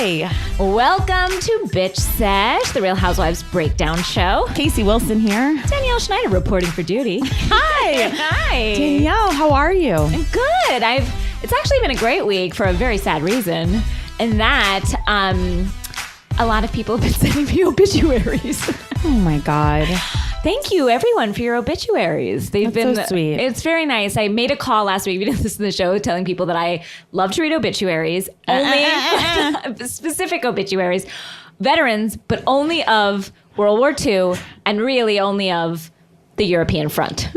Hi. Welcome to Bitch Sesh, the Real Housewives breakdown show. Casey Wilson here. Danielle Schneider reporting for duty. Hi. Hi. Danielle, how are you? I'm good. It's actually been a great week for a very sad reason, and that a lot of people have been sending me obituaries. Oh my God. Thank you, everyone, for your obituaries. They've been so sweet. It's very nice. I made a call last week. We did this in the show, telling people that I love to read obituaries, only specific obituaries, veterans, but only of World War II, and really only of the European front.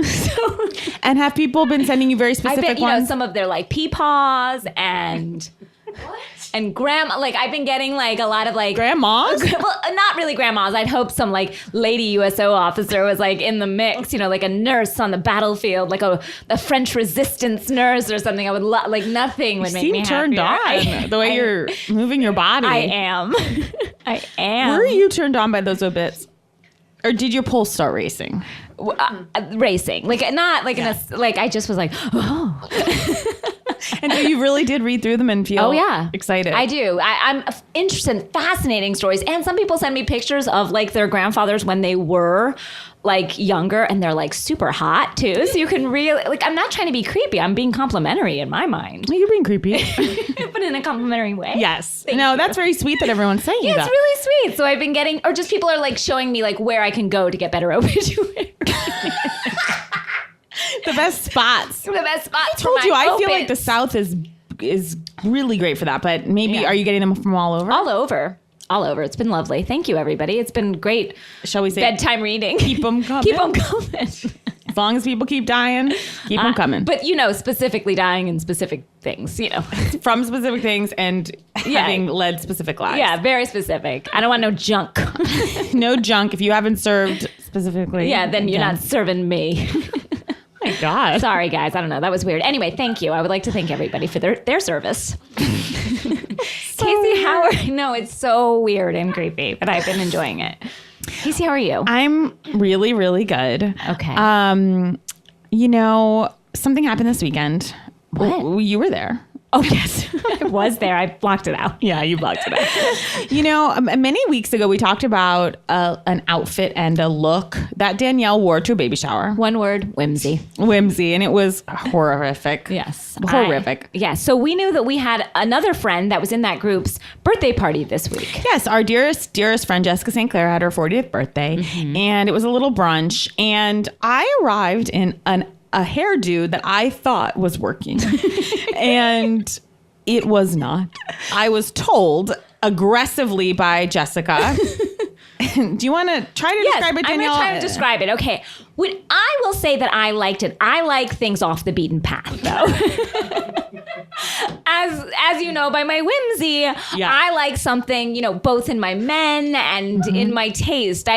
And have people been sending you very specific ones? Some of their like peepaws and. And grandma, like I've been getting like a lot of like grandmas. Well, not really grandmas. I'd hope some like lady USO officer was like in the mix, like a nurse on the battlefield, like a French resistance nurse or something. I would like nothing would make me happy. You seem turned on the way you're moving your body. I am. Were you turned on by those obits, or did your pulse start racing? Racing, like not like I just was like, oh. And so you really did read through them and feel excited. I do. I'm interested in fascinating stories. And some people send me pictures of like their grandfathers when they were like younger, and they're like super hot too. So you can really like, I'm not trying to be creepy. I'm being complimentary in my mind. You're being creepy. But in a complimentary way. Yes. That's very sweet that everyone's saying that. It's really sweet. So I've been getting, or just people are like showing me like where I can go to get better obituaries. The best spots. I told you, I feel like the South is really great for that. But maybe, are you getting them from all over? All over. It's been lovely. Thank you, everybody. It's been great. Shall we say bedtime reading? Keep them coming. Keep them coming. As long as people keep dying, keep them coming. But specifically dying in specific things. From specific things and having led specific lives. Yeah, very specific. I don't want no junk. No junk. If you haven't served specifically. Yeah, then you're not serving me. My God. Sorry, guys. I don't know. That was weird. Anyway, thank you. I would like to thank everybody for their service. Casey, how are you? No, it's so weird and creepy, but I've been enjoying it. Casey, how are you? I'm really, really good. Okay. Something happened this weekend. What? You were there. Oh, yes. I was there. I blocked it out. Yeah, you blocked it out. Many weeks ago, we talked about an outfit and a look that Danielle wore to a baby shower. One word, whimsy. Whimsy, and it was horrific. Yes. Horrific. So we knew that we had another friend that was in that group's birthday party this week. Yes, our dearest friend, Jessica St. Clair, had her 40th birthday, and it was a little brunch, and I arrived in a hairdo that I thought was working. And it was not. I was told aggressively by Jessica. Do you want to try to describe it, Danielle? I'm going to try to describe it. Okay. I will say that I liked it. I like things off the beaten path, though. As you know, by my whimsy, I like something, both in my men and in my taste.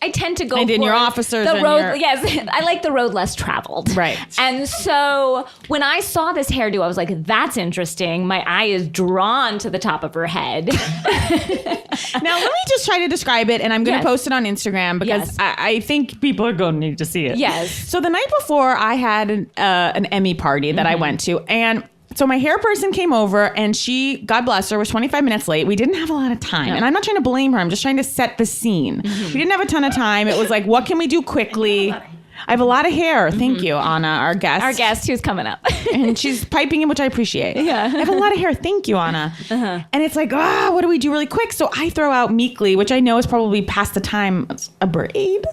I tend to go and in your officers the road. Yes, I like the road less traveled. Right. And so when I saw this hairdo, I was like, "That's interesting." My eye is drawn to the top of her head. Now let me just try to describe it, and I'm going to post it on Instagram because I think people are going to need to see it. Yes. So the night before, I had an Emmy party that I went to, and so my hair person came over, and she, God bless her, was 25 minutes late. We didn't have a lot of time. No. And I'm not trying to blame her. I'm just trying to set the scene. We didn't have a ton of time. It was like, what can we do quickly? I have a lot of hair. Thank you, Ana, our guest. Our guest who's coming up. And she's piping in, which I appreciate. Yeah. I have a lot of hair. Thank you, Ana. And it's like, what do we do really quick? So I throw out meekly, which I know is probably past the time, a braid.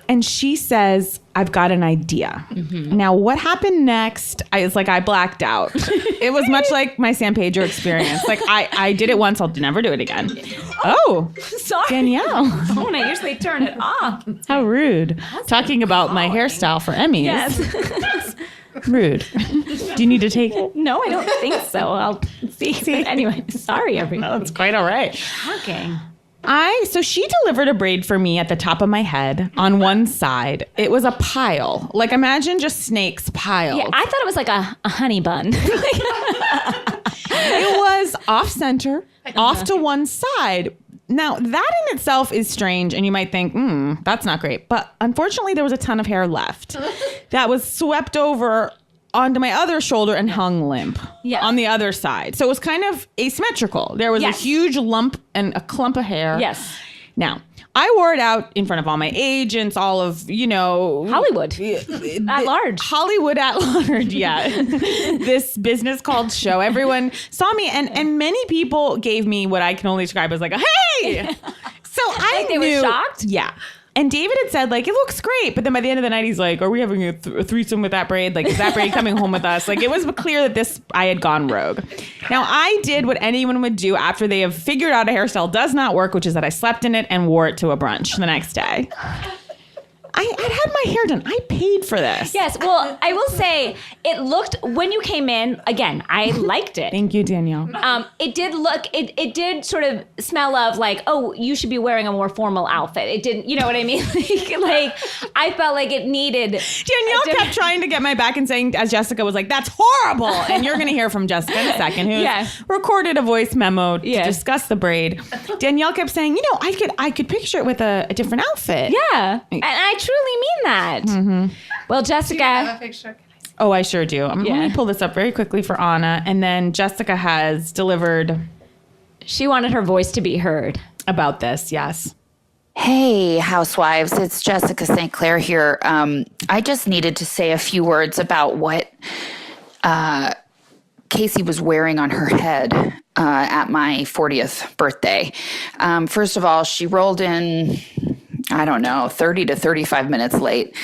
And she says, I've got an idea. Now, what happened next? I blacked out. It was much like my San Pedro experience. Like, I did it once. I'll never do it again. Oh, sorry. Danielle. Phone, I usually turn it off. How rude. Talking about my hairstyle for Emmys. Yes. Rude. Do you need to take it? No, I don't think so. I'll see. But anyway, sorry, everyone. No, it's quite all right. Shocking. So she delivered a braid for me at the top of my head on one side. It was a pile. Like, imagine just snakes piled. Yeah, I thought it was like a honey bun. It was off center, off to one side. Now, that in itself is strange, and you might think, that's not great. But unfortunately, there was a ton of hair left that was swept over onto my other shoulder and hung limp on the other side. So it was kind of asymmetrical. There was a huge lump and a clump of hair. Yes. Now, I wore it out in front of all my agents, all of, Hollywood at large. Hollywood at large, yeah. This business called show. Everyone saw me, and many people gave me what I can only describe as like a, hey! So I knew. They were shocked? Yeah. And David had said, like, it looks great. But then by the end of the night, he's like, are we having a threesome with that braid? Like, is that braid coming home with us? Like, it was clear that I had gone rogue. Now, I did what anyone would do after they have figured out a hairstyle does not work, which is that I slept in it and wore it to a brunch the next day. I'd had my hair done. I paid for this. Yes. Well, I will say it looked, when you came in, again, I liked it. Thank you, Danielle. It did look, it did sort of smell of like, oh, you should be wearing a more formal outfit. It didn't, you know what I mean? like I felt like it needed. Danielle kept trying to get my back and saying, as Jessica was like, that's horrible. And you're going to hear from Jessica in a second, who recorded a voice memo to discuss the braid. Danielle kept saying, I could picture it with a different outfit. Yeah. And I truly mean that. Mm-hmm. Well, Jessica. Do you have a picture? Oh, I sure do. Let me pull this up very quickly for Ana. And then Jessica has delivered. She wanted her voice to be heard. About this, yes. Hey, housewives. It's Jessica St. Clair here. I just needed to say a few words about what Casey was wearing on her head at my 40th birthday. First of all, she rolled in, 30 to 35 minutes late.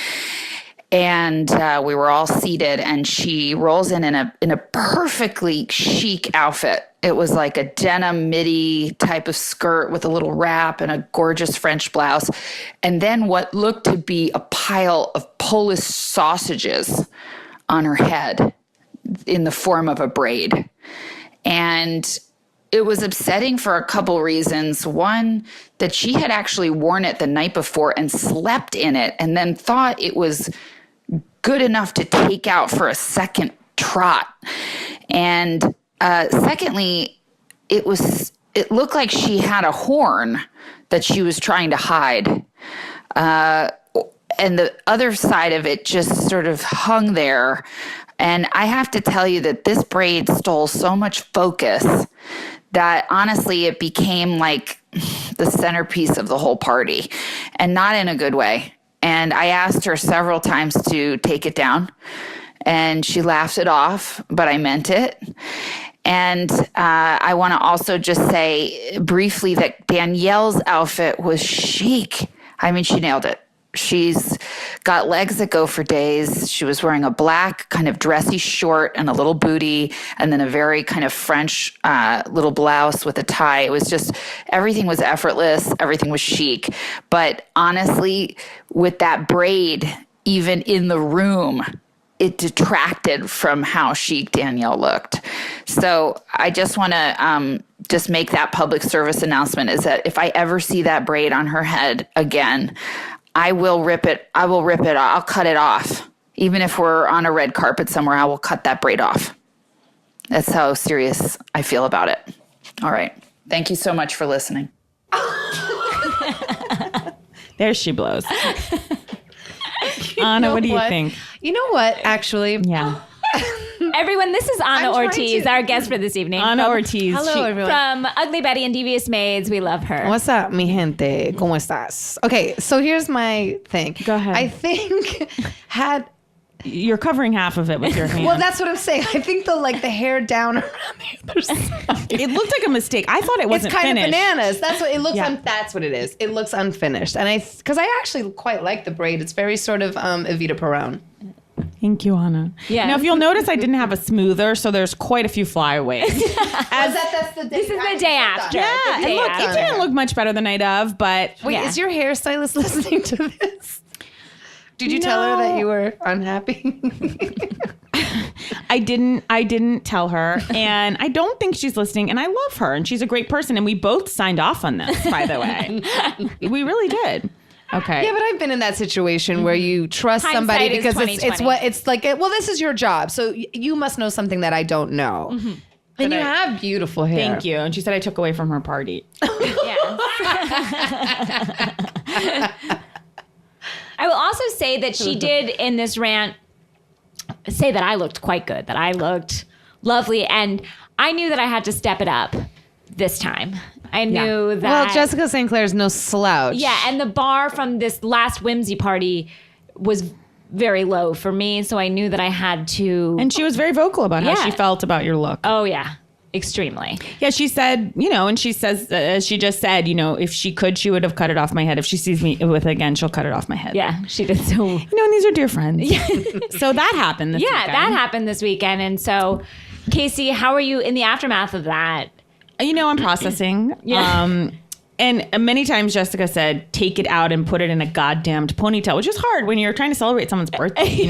And we were all seated, and she rolls in a perfectly chic outfit. It was like a denim midi type of skirt with a little wrap and a gorgeous French blouse. And then what looked to be a pile of Polish sausages on her head in the form of a braid. And it was upsetting for a couple reasons. One, that she had actually worn it the night before and slept in it and then thought it was good enough to take out for a second trot. And secondly, it looked like she had a horn that she was trying to hide. And the other side of it just sort of hung there. And I have to tell you that this braid stole so much focus that honestly it became like the centerpiece of the whole party, and not in a good way. And I asked her several times to take it down, and she laughed it off, but I meant it. And I want to also just say briefly that Danielle's outfit was chic. I mean, she nailed it. She's got legs that go for days. She was wearing a black kind of dressy short and a little bootie, and then a very kind of French little blouse with a tie. It was just, everything was effortless. Everything was chic. But honestly, with that braid, even in the room, it detracted from how chic Danielle looked. So I just want to just make that public service announcement, is that if I ever see that braid on her head again, I will rip it. I'll cut it off. Even if we're on a red carpet somewhere, I will cut that braid off. That's how serious I feel about it. All right. Thank you so much for listening. There she blows. Ana, what do you think? You know what, actually? Yeah. Everyone, this is Ana Ortiz, our guest for this evening. Ana Ortiz. Hello, everyone. From Ugly Betty and Devious Maids. We love her. What's up, mi gente? ¿Cómo estás? Okay, so here's my thing. Go ahead. I think You're covering half of it with your hand. Well, that's what I'm saying. I think the hair down around the other side. It looked like a mistake. I thought it wasn't It's kind finished. of bananas. That's what it looks. Yeah. That's what it is. It looks unfinished, and because I actually quite like the braid. It's very sort of Evita Peron. Thank you, Ana. Yeah. Now, if you'll notice, I didn't have a smoother, so there's quite a few flyaways. That's the day. This is the day after. Yeah, The and day look, after. it didn't look much better the night of, but Wait, Yeah. is your hairstylist listening to this? Did you tell her that you were unhappy? I didn't tell her, and I don't think she's listening, and I love her, and she's a great person, and we both signed off on this, by the way. We really did. Okay. Yeah, but I've been in that situation where you trust Hindsight somebody is because it's 20/20. what it's like. Well, this is your job, so you must know something that I don't know. And you have beautiful hair. Thank you. And she said I took away from her party. Yes. I will also say that she did in this rant say that I looked quite good, that I looked lovely. And I knew that I had to step it up this time. I knew that. Well, Jessica St. Clair's no slouch. Yeah, and the bar from this last whimsy party was very low for me, so I knew that I had to. And she was very vocal about how she felt about your look. Oh, yeah. Extremely. Yeah, she said, and she says, she just said, if she could, she would have cut it off my head. If she sees me with it again, she'll cut it off my head. Yeah, she did so. And these are dear friends. Yeah. So that happened this weekend. That happened this weekend. And so, Casey, how are you in the aftermath of that? I'm processing. Yeah. And many times Jessica said, take it out and put it in a goddamned ponytail, which is hard when you're trying to celebrate someone's birthday,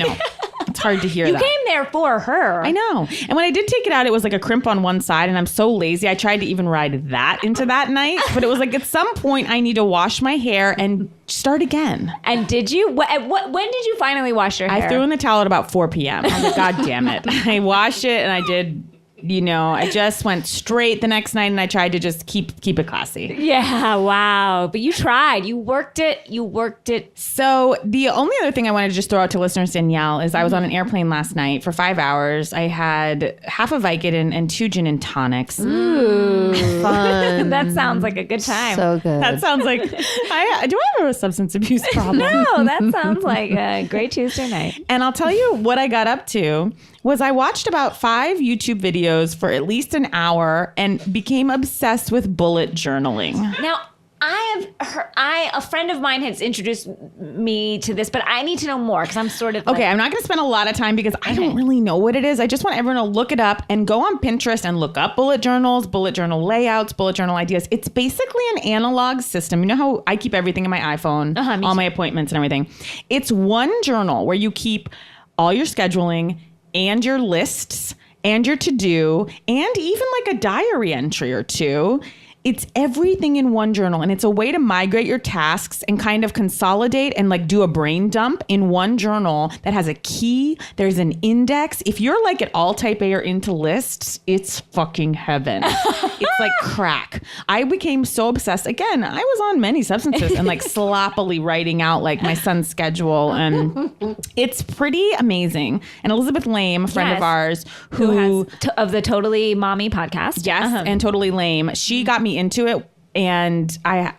It's hard to hear that. You came there for her. I know. And when I did take it out, it was like a crimp on one side, and I'm so lazy. I tried to even ride that into that night, but it was like at some point I need to wash my hair and start again. And did you? When did you finally wash your hair? I threw in the towel at about 4 p.m. I was like, God damn it. I washed it, and I did... I just went straight the next night and I tried to just keep it classy. Yeah, wow. But you tried. You worked it. So the only other thing I wanted to just throw out to listeners, Danielle, is I was on an airplane last night for 5 hours. I had half a Vicodin and 2 gin and tonics. Ooh. Fun. That sounds like a good time. So good. That sounds like... do I have a substance abuse problem? No, that sounds like a great Tuesday night. And I'll tell you what I got up to was I watched about 5 YouTube videos for at least an hour and became obsessed with bullet journaling. Now, a friend of mine has introduced me to this, but I need to know more because I'm sort of okay. I'm not going to spend a lot of time because I don't really know what it is. I just want everyone to look it up and go on Pinterest and look up bullet journals, bullet journal layouts, bullet journal ideas. It's basically an analog system. You know how I keep everything in my iPhone, all my appointments and everything. It's one journal where you keep all your scheduling and your lists and your to-do and even like a diary entry or two. It's everything in one journal, and it's a way to migrate your tasks and kind of consolidate and like do a brain dump in one journal that has a key. There's an index. If you're like at all type A or into lists, it's fucking heaven. It's like crack. I became so obsessed. Again, I was on many substances and like sloppily writing out like my son's schedule, and it's pretty amazing. And Elizabeth Lame, a friend of ours who has of the Totally Mommy podcast. Yes, and Totally Lame. She got me into it, and I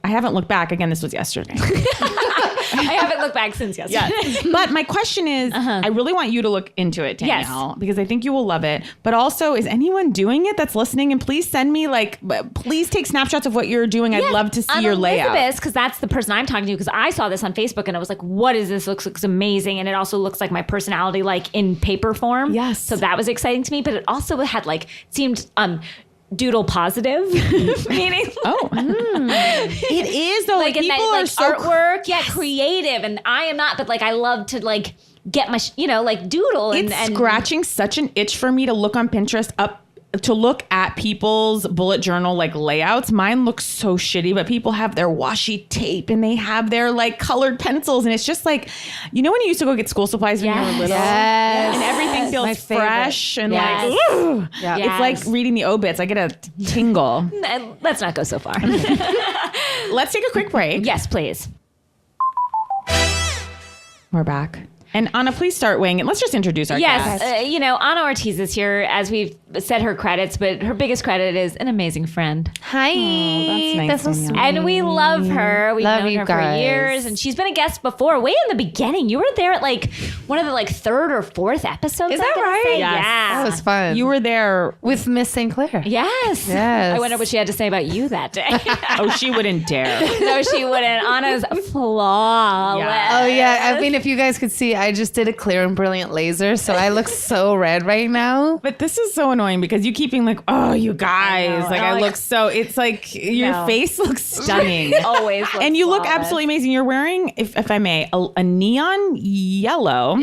haven't looked back. Again, this was yesterday. I haven't looked back since yesterday. Yes. But my question is, I really want you to look into it, Danielle, because I think you will love it. But also, is anyone doing it that's listening? And please send me please take snapshots of what you're doing. I'd love to see your layout. Because that's the person I'm talking to. Because I saw this on Facebook and I was like, what is this? Looks amazing. And it also looks like my personality, like in paper form. Yes. So that was exciting to me. But it also had seemed doodle positive, meaning it is though. Like people are so artwork, creative, and I am not, but I love to get my doodle. And scratching such an itch for me to look on Pinterest to look at people's bullet journal layouts. Mine looks so shitty, but people have their washi tape and they have their colored pencils, and it's just when you used to go get school supplies when you were little, and everything feels fresh and it's like reading the obits. I get a tingle. Let's not go so far. Let's take a quick break. Yes, please. We're back. And Ana, please start weighing it. Let's just introduce our guest. Ana Ortiz is here, as we've said her credits, but her biggest credit is an amazing friend. Hi. Oh, that's nice. That's so sweet. And we love her. We've Love known you her guys. for years, and she's been a guest before, way in the beginning. You were there at one of the third or fourth episodes. Is that right? Say. Yes. Yeah. That was fun. You were there with Miss St. Clair. Yes. I wonder what she had to say about you that day. Oh, she wouldn't dare. No, she wouldn't. Anna's flawless. Yeah. Oh, yeah. I mean, if you guys could see, I just did a clear and brilliant laser, so I look so red right now. But this is so annoying because you keep being oh, you guys. I look so, it's your face looks stunning. Always looks and you look flawless. absolutely amazing. You're wearing, if I may, a neon yellow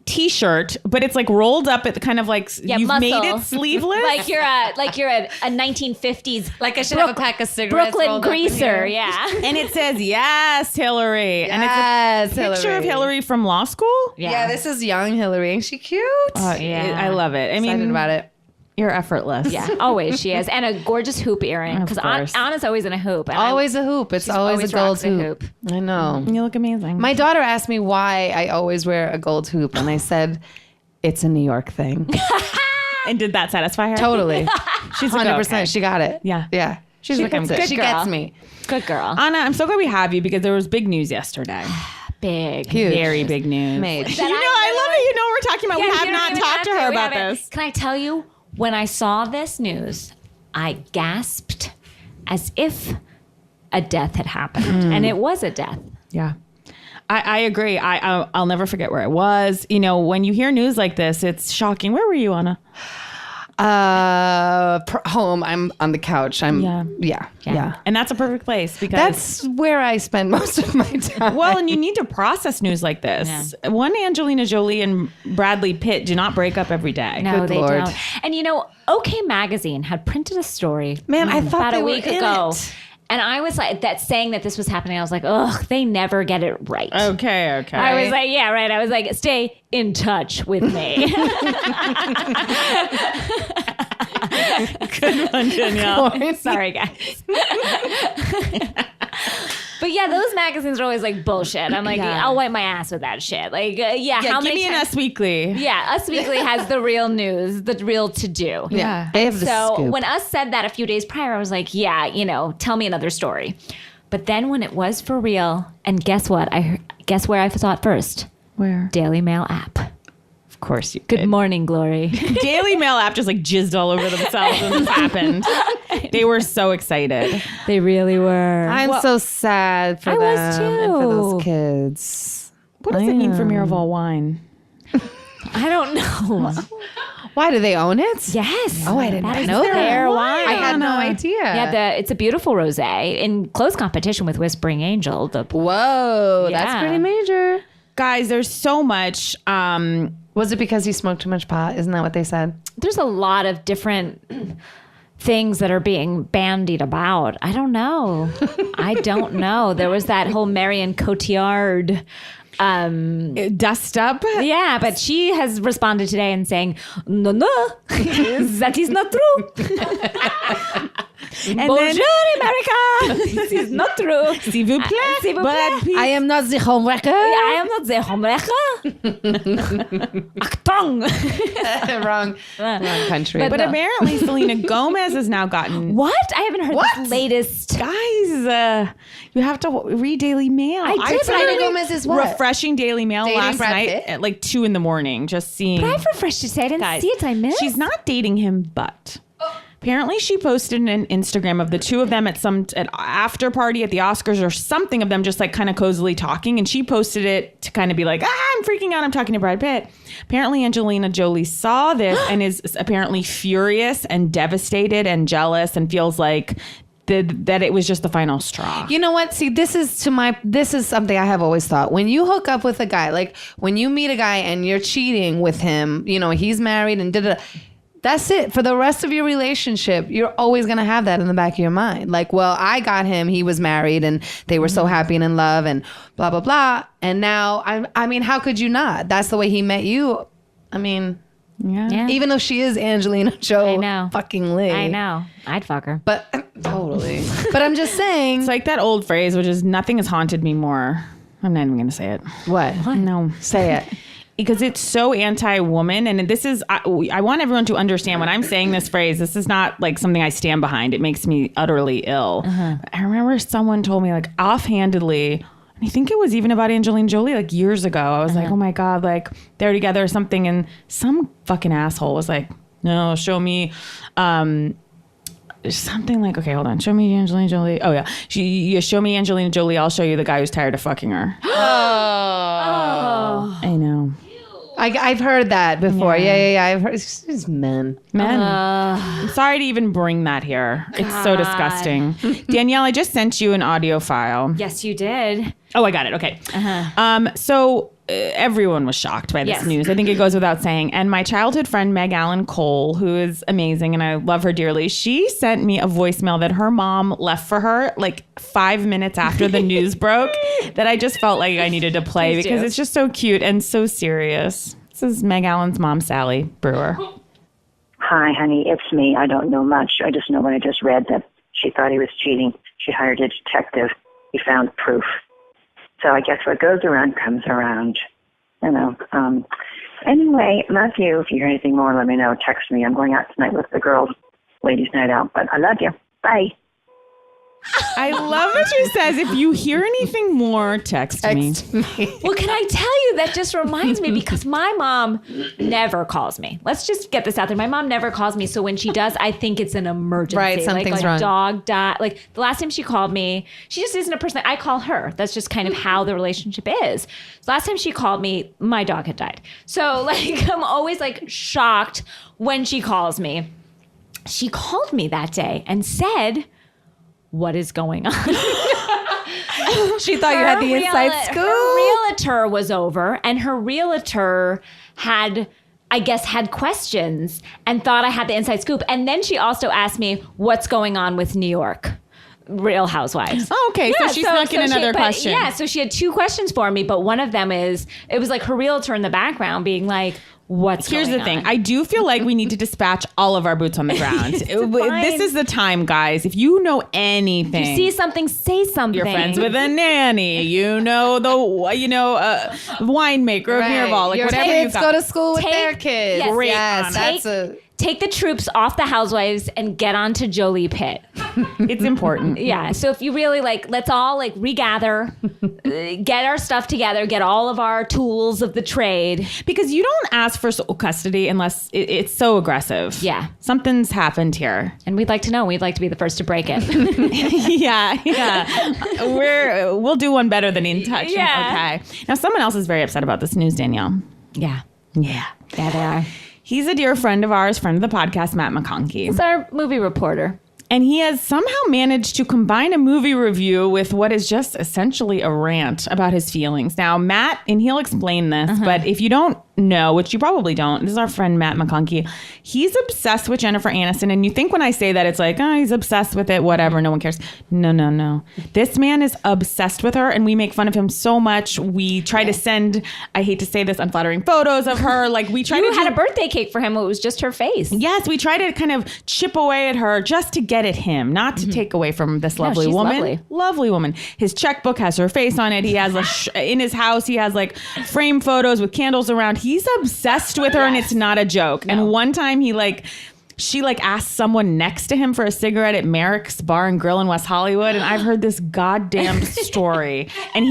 t-shirt, but it's rolled up at kind of you've muscle. made it sleeveless. You're a 1950s. I should have a pack of cigarettes. Brooklyn greaser, yeah. And it says, yes, Hillary. Yes, and it's a picture of Hillary from law school. Yeah, this is young Hillary. Ain't she cute? I love it. I mean, Excited about it. You're effortless. Yeah, always she is. And a gorgeous hoop earring. Because Anna's always in a hoop. Always a hoop. It's always a gold hoop. I know. You look amazing. My daughter asked me why I always wear a gold hoop. And I said, it's a New York thing. And did that satisfy her? Totally. She's 100%. okay. She got it. Yeah. Yeah. She gets it. She Good girl. gets me. Good girl. Anna, I'm so glad we have you because there was big news yesterday. Big. Huge. Very big news. Made. You know, I love it. You know what we're talking about. Yeah, we you have don't not even talked have to her We about haven't. this. Can I tell you, when I saw this news, I gasped as if a death had happened. And it was a death. Yeah. I agree. I'll never forget where I was. You know, when you hear news like this, it's shocking. Where were you, Anna? Home. I'm on the couch. Yeah. And that's a perfect place because That's where I spend most of my time. well, and you need to process news like this. One Angelina Jolie and Bradley Pitt do not break up every day. No, Good they Lord. don't. And you know, OK Magazine had printed a story Man, I thought about they a were week in ago. it. And I was like, saying that this was happening, I was like, ugh, they never get it right. Okay. I was like, yeah, right. I was like, stay in touch with me. Good one, Danielle. Sorry, guys. But yeah, those magazines are always like bullshit. I'm like, I'll wipe my ass with that shit. Like, how Give many me an times? Us Weekly. Yeah, Us Weekly has the real news, the real to do. Yeah. They have the So scoop. when Us said that a few days prior, I was like, yeah, you know, tell me another story. But then when it was for real, and guess what? Guess where I saw it first? Where? Daily Mail app. Of course you Good did. morning, Glory. Daily Mail app just like jizzed all over themselves when this happened. They were so excited. They really were. I'm so sad for I them was and for those too. Oh. kids. What does it mean for Miraval Wine? I don't know. Why do they own it? Yes. Oh, I did not That is know their that. wine. I had no idea. Yeah, it's a beautiful rosé in close competition with Whispering Angel. Whoa, that's Yeah. pretty major. Guys, there's so much. Was it because he smoked too much pot? Isn't that what they said? There's a lot of different things that are being bandied about. I don't know. There was that whole Marion Cotillard. Dust up. Yeah, but she has responded today and saying, no, that is not true. And Bonjour, America. This is not true. S'il vous plaît. S'il vous Brad plaît. Pitt. I am not the homewrecker. I am not the homewrecker. Achtung. wrong country. But apparently Selena Gomez has now gotten. What? I haven't heard this latest. Guys, you have to read Daily Mail. I did, but Selena I didn't- Gomez is what? Refreshing Daily Mail Dating last Brad night Pitt? at like 2 a.m, just seeing. But I've refreshed to say I didn't see it. I missed. She's not dating him, but apparently she posted an Instagram of the two of them at some after party at the Oscars or something of them just like kind of cozily talking. And she posted it to kind of be like, I'm freaking out. I'm talking to Brad Pitt. Apparently Angelina Jolie saw this and is apparently furious and devastated and jealous and feels like that it was just the final straw. You know what? See, this is something I have always thought. When you hook up with a guy, like when you meet a guy and you're cheating with him, you know, he's married and that's it. For the rest of your relationship, you're always going to have that in the back of your mind. Like, well, I got him. He was married and they were so happy and in love and blah, blah, blah. And now, I mean, how could you not? That's the way he met you. I mean, Yeah. even though she is Angelina Jolie. I know. Fucking Lee. I know. I'd fuck her. But totally. But I'm just saying. It's like that old phrase, which is nothing has haunted me more. I'm not even going to say it. What? No. Say it. Because it's so anti-woman. And this is, I want everyone to understand when I'm saying this phrase, this is not like something I stand behind. It makes me utterly ill. I remember someone told me like offhandedly, and I think it was even about Angelina Jolie like years ago. I was like, oh my God, like they're together or something. And some fucking asshole was like, no, show me, something like, okay, hold on. Show me Angelina Jolie. Oh yeah. You show me Angelina Jolie. I'll show you the guy who's tired of fucking her. I know. I've heard that before. Yeah. I've heard. It's men. I'm sorry to even bring that here. It's so disgusting. Danielle, I just sent you an audio file. Yes, you did. Oh, I got it. Okay. So everyone was shocked by this news. I think it goes without saying. And my childhood friend, Meg Allen Cole, who is amazing and I love her dearly, she sent me a voicemail that her mom left for her like 5 minutes after the news broke that I just felt like I needed to play because it's just so cute and so serious. This is Meg Allen's mom, Sally Brewer. Hi, honey, it's me. I don't know much. I just know what I just read that she thought he was cheating. She hired a detective. He found proof. So I guess what goes around comes around. Anyway, love you. If you hear anything more, let me know. Text me. I'm going out tonight with the girls. Ladies' night out. But I love you. Bye. I love that she says, if you hear anything more, text me. Well, can I tell you, that just reminds me, because my mom never calls me. Let's just get this out there. My mom never calls me. So when she does, I think it's an emergency. Right, something's like wrong. Dog died. Like the last time she called me, she just isn't a person. I call her. That's just kind of how the relationship is. So last time she called me, my dog had died. So like, I'm always like shocked when she calls me. She called me that day and said, what is going on? She thought you had the inside scoop. Her realtor was over, and her realtor had questions and thought I had the inside scoop. And then she also asked me, what's going on with New York Real Housewives? Oh, okay. Yeah, so she snuck in another question. Yeah, so she had 2 questions for me, but one of them is, it was like her realtor in the background being like, Here's the thing. I do feel like we need to dispatch all of our boots on the ground. This is the time, guys. If you know anything, you see something, say something. You're friends with a nanny. You know the winemaker of Miraval. Like your whatever kids you got. go to school with their kids. Yes, Great. Yes, take the troops off the housewives and get onto Jolie Pitt. It's important. Yeah. So if you really let's all regather, get our stuff together, get all of our tools of the trade. Because you don't ask for sole custody unless it's so aggressive. Yeah. Something's happened here. And we'd like to know. We'd like to be the first to break it. Yeah. We'll do one better than In Touch. Yeah. Okay. Now, someone else is very upset about this news, Danielle. Yeah. Yeah. Yeah, they are. He's a dear friend of ours, friend of the podcast, Matt McConkey. He's our movie reporter. And he has somehow managed to combine a movie review with what is just essentially a rant about his feelings. Now, Matt, and he'll explain this, but if you don't know, which you probably don't, this is our friend Matt McConkey. He's obsessed with Jennifer Aniston. And you think when I say that, it's like, he's obsessed with it, whatever, no one cares. No. This man is obsessed with her, and we make fun of him so much. We try to send, I hate to say this, unflattering photos of her. Like, we try You had a birthday cake for him. It was just her face. Yes, we try to kind of chip away at her just to get at him, not to take away from this lovely she's woman. Lovely woman. His checkbook has her face on it. He has in his house, he has like frame photos with candles around. He's obsessed with her, and it's not a joke. No. And one time she asked someone next to him for a cigarette at Merrick's Bar and Grill in West Hollywood, and I've heard this goddamn story. And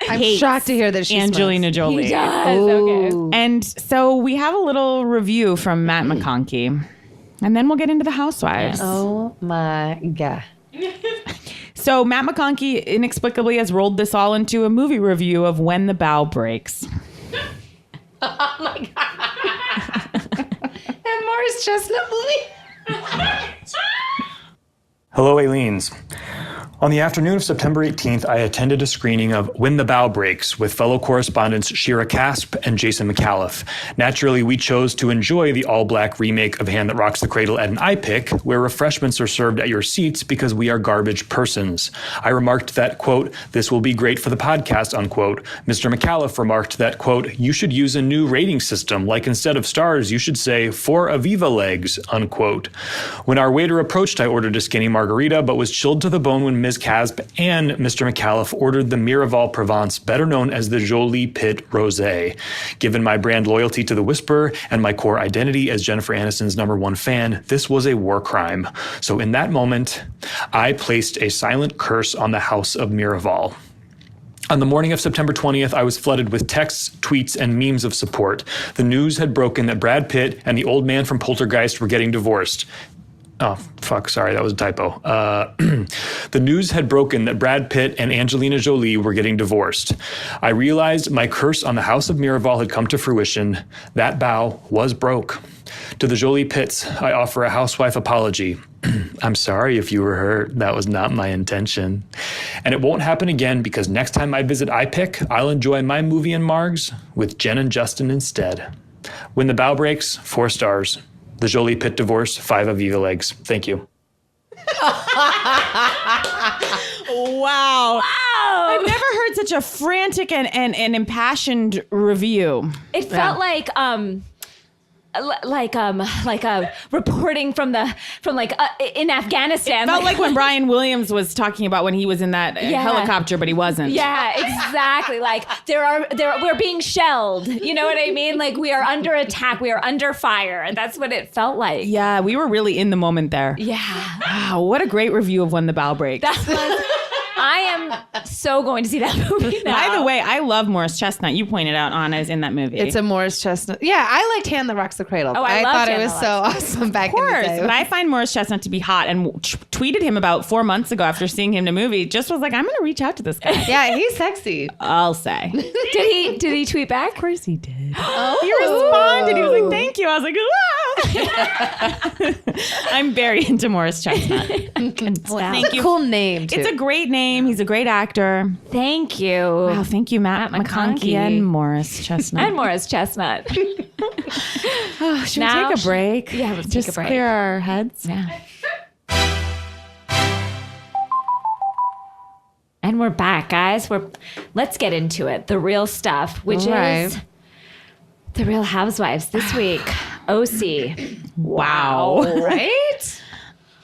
I'm shocked to hear that she Angelina smokes. Jolie. He does. Okay. And so we have a little review from Matt McConkey, and then we'll get into the housewives. Oh my God. So Matt McConkey inexplicably has rolled this all into a movie review of When the Bow Breaks. Oh my God. That Morris Chestnut movie. Hello, Aileen's. On the afternoon of September 18th, I attended a screening of When the Bow Breaks with fellow correspondents Shira Casp and Jason McAuliffe. Naturally, we chose to enjoy the all-black remake of Hand That Rocks the Cradle at an iPic, where refreshments are served at your seats because we are garbage persons. I remarked that, quote, this will be great for the podcast, unquote. Mr. McAuliffe remarked that, quote, you should use a new rating system, like instead of stars, you should say 4 Aviva legs, unquote. When our waiter approached, I ordered a skinny margarita, but was chilled to the bone when Ms. Casp and Mr. McAuliffe ordered the Miraval Provence, better known as the Jolie Pitt Rosé. Given my brand loyalty to The Whisperer and my core identity as Jennifer Aniston's #1 fan, this was a war crime. So in that moment, I placed a silent curse on the House of Miraval. On the morning of September 20th, I was flooded with texts, tweets, and memes of support. The news had broken that Brad Pitt and the old man from Poltergeist were getting divorced. Oh, fuck, sorry, that was a typo. The news had broken that Brad Pitt and Angelina Jolie were getting divorced. I realized my curse on the House of Miraval had come to fruition. That bow was broke. To the Jolie Pitts, I offer a housewife apology. I'm sorry if you were hurt. That was not my intention. And it won't happen again because next time I visit iPic, I'll enjoy my movie in Margs with Jen and Justin instead. When the Bow Breaks, 4 stars. The Jolie Pitt divorce, 5 Aviva legs. Thank you. Wow. I've never heard such a frantic and impassioned review. It felt like reporting from in Afghanistan. It felt like when Brian Williams was talking about when he was in that helicopter, but he wasn't. Yeah, exactly. Like we're being shelled. You know what I mean? Like we are under attack. We are under fire. And that's what it felt like. Yeah, we were really in the moment there. Yeah. Wow, what a great review of When the Bow Breaks. I am so going to see that movie now. By the way, I love Morris Chestnut. You pointed out Anna is in that movie. It's a Morris Chestnut. Yeah, I liked Hand That Rocks the Cradle. Oh, I thought loved it was so awesome back in the day. But I find Morris Chestnut to be hot and tweeted him about 4 months ago after seeing him in a movie. Just was like, I'm going to reach out to this guy. Yeah, he's sexy. I'll say. Did he tweet back? Of course he did. He responded. He was like, thank you. I was like, I'm very into Morris Chestnut. Thank you. Cool name, too. It's a great name. He's a great actor. Thank you. Wow, thank you, Matt McConkey and Morris Chestnut. And Morris Chestnut. Should we take a break? Yeah, let's just take a break. Clear our heads. Yeah. And we're back, guys. Let's get into it. The real stuff, which is The Real Housewives this week. OC. Wow. Right?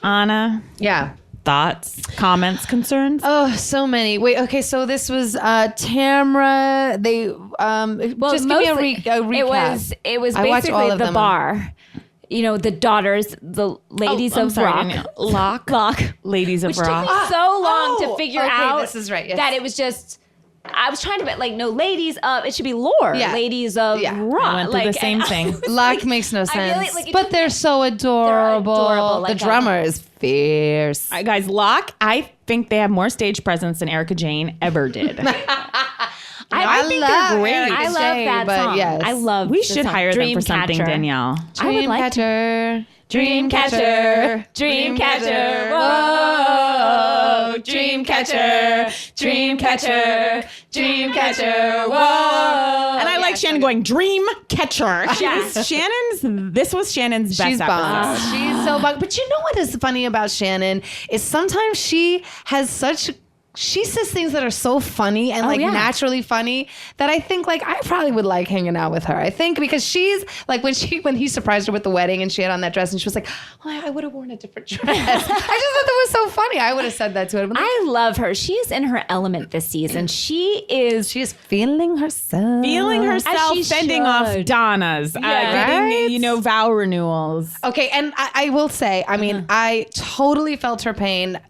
Anna. Yeah. Thoughts, comments, concerns? Oh, so many. Wait, okay, so this was Tamra. They just give me a recap. It was I watched all basically of the them. bar. You know, the daughters, the ladies of Rock. Lock. Ladies of Which took Rock. me so long to figure out this is right, yes. that it was just. I was trying to be like, no, ladies of, it should be Lore. Yeah. Ladies of Rock. I went through the same thing. Locke makes no sense. really, like, it but took they're so adorable. They're adorable, like the drummer is fierce. Guys, Locke, I think they have more stage presence than Erica Jane ever did. I think love they're great. Erica I love Jane, that but song. yes. I love We the should song. hire them for something, Dreamcatcher. Danielle. I would like to. Dreamcatcher. Dreamcatcher. Whoa. Dreamcatcher. Dreamcatcher. Dreamcatcher. Whoa. And I like Shannon going, Dream Catcher. This was Shannon's best She's episode. bomb. She's so bomb. But you know what is funny about Shannon is sometimes she says things that are so funny and naturally funny that I think like I probably would like hanging out with her. I think because she's like when he surprised her with the wedding and she had on that dress and she was like, oh, I would have worn a different dress. I just thought that was so funny. I would have said that to her. I love her. She is in her element this season. She is feeling herself. As she fending should. off Donna's, getting, vow renewals. Okay, and I will say, I mean, I totally felt her pain.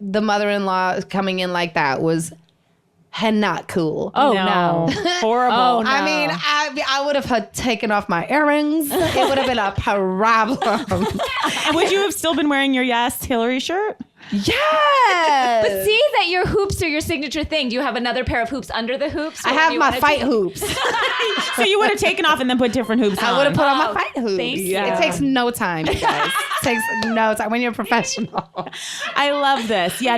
The mother-in-law coming in like that was not cool. Oh, no. Horrible. Oh, no. I mean, I would have taken off my earrings. It would have been a problem. Would you have still been wearing your Yes Hillary shirt? Yes. But see that your hoops are your signature thing. Do you have another pair of hoops under the hoops? I have my fight hoops. So you would have taken off and then put different hoops on. I would have put on my fight hoops. thank you. It takes no time, you guys. It takes no time when you're a professional. I love this. Yeah,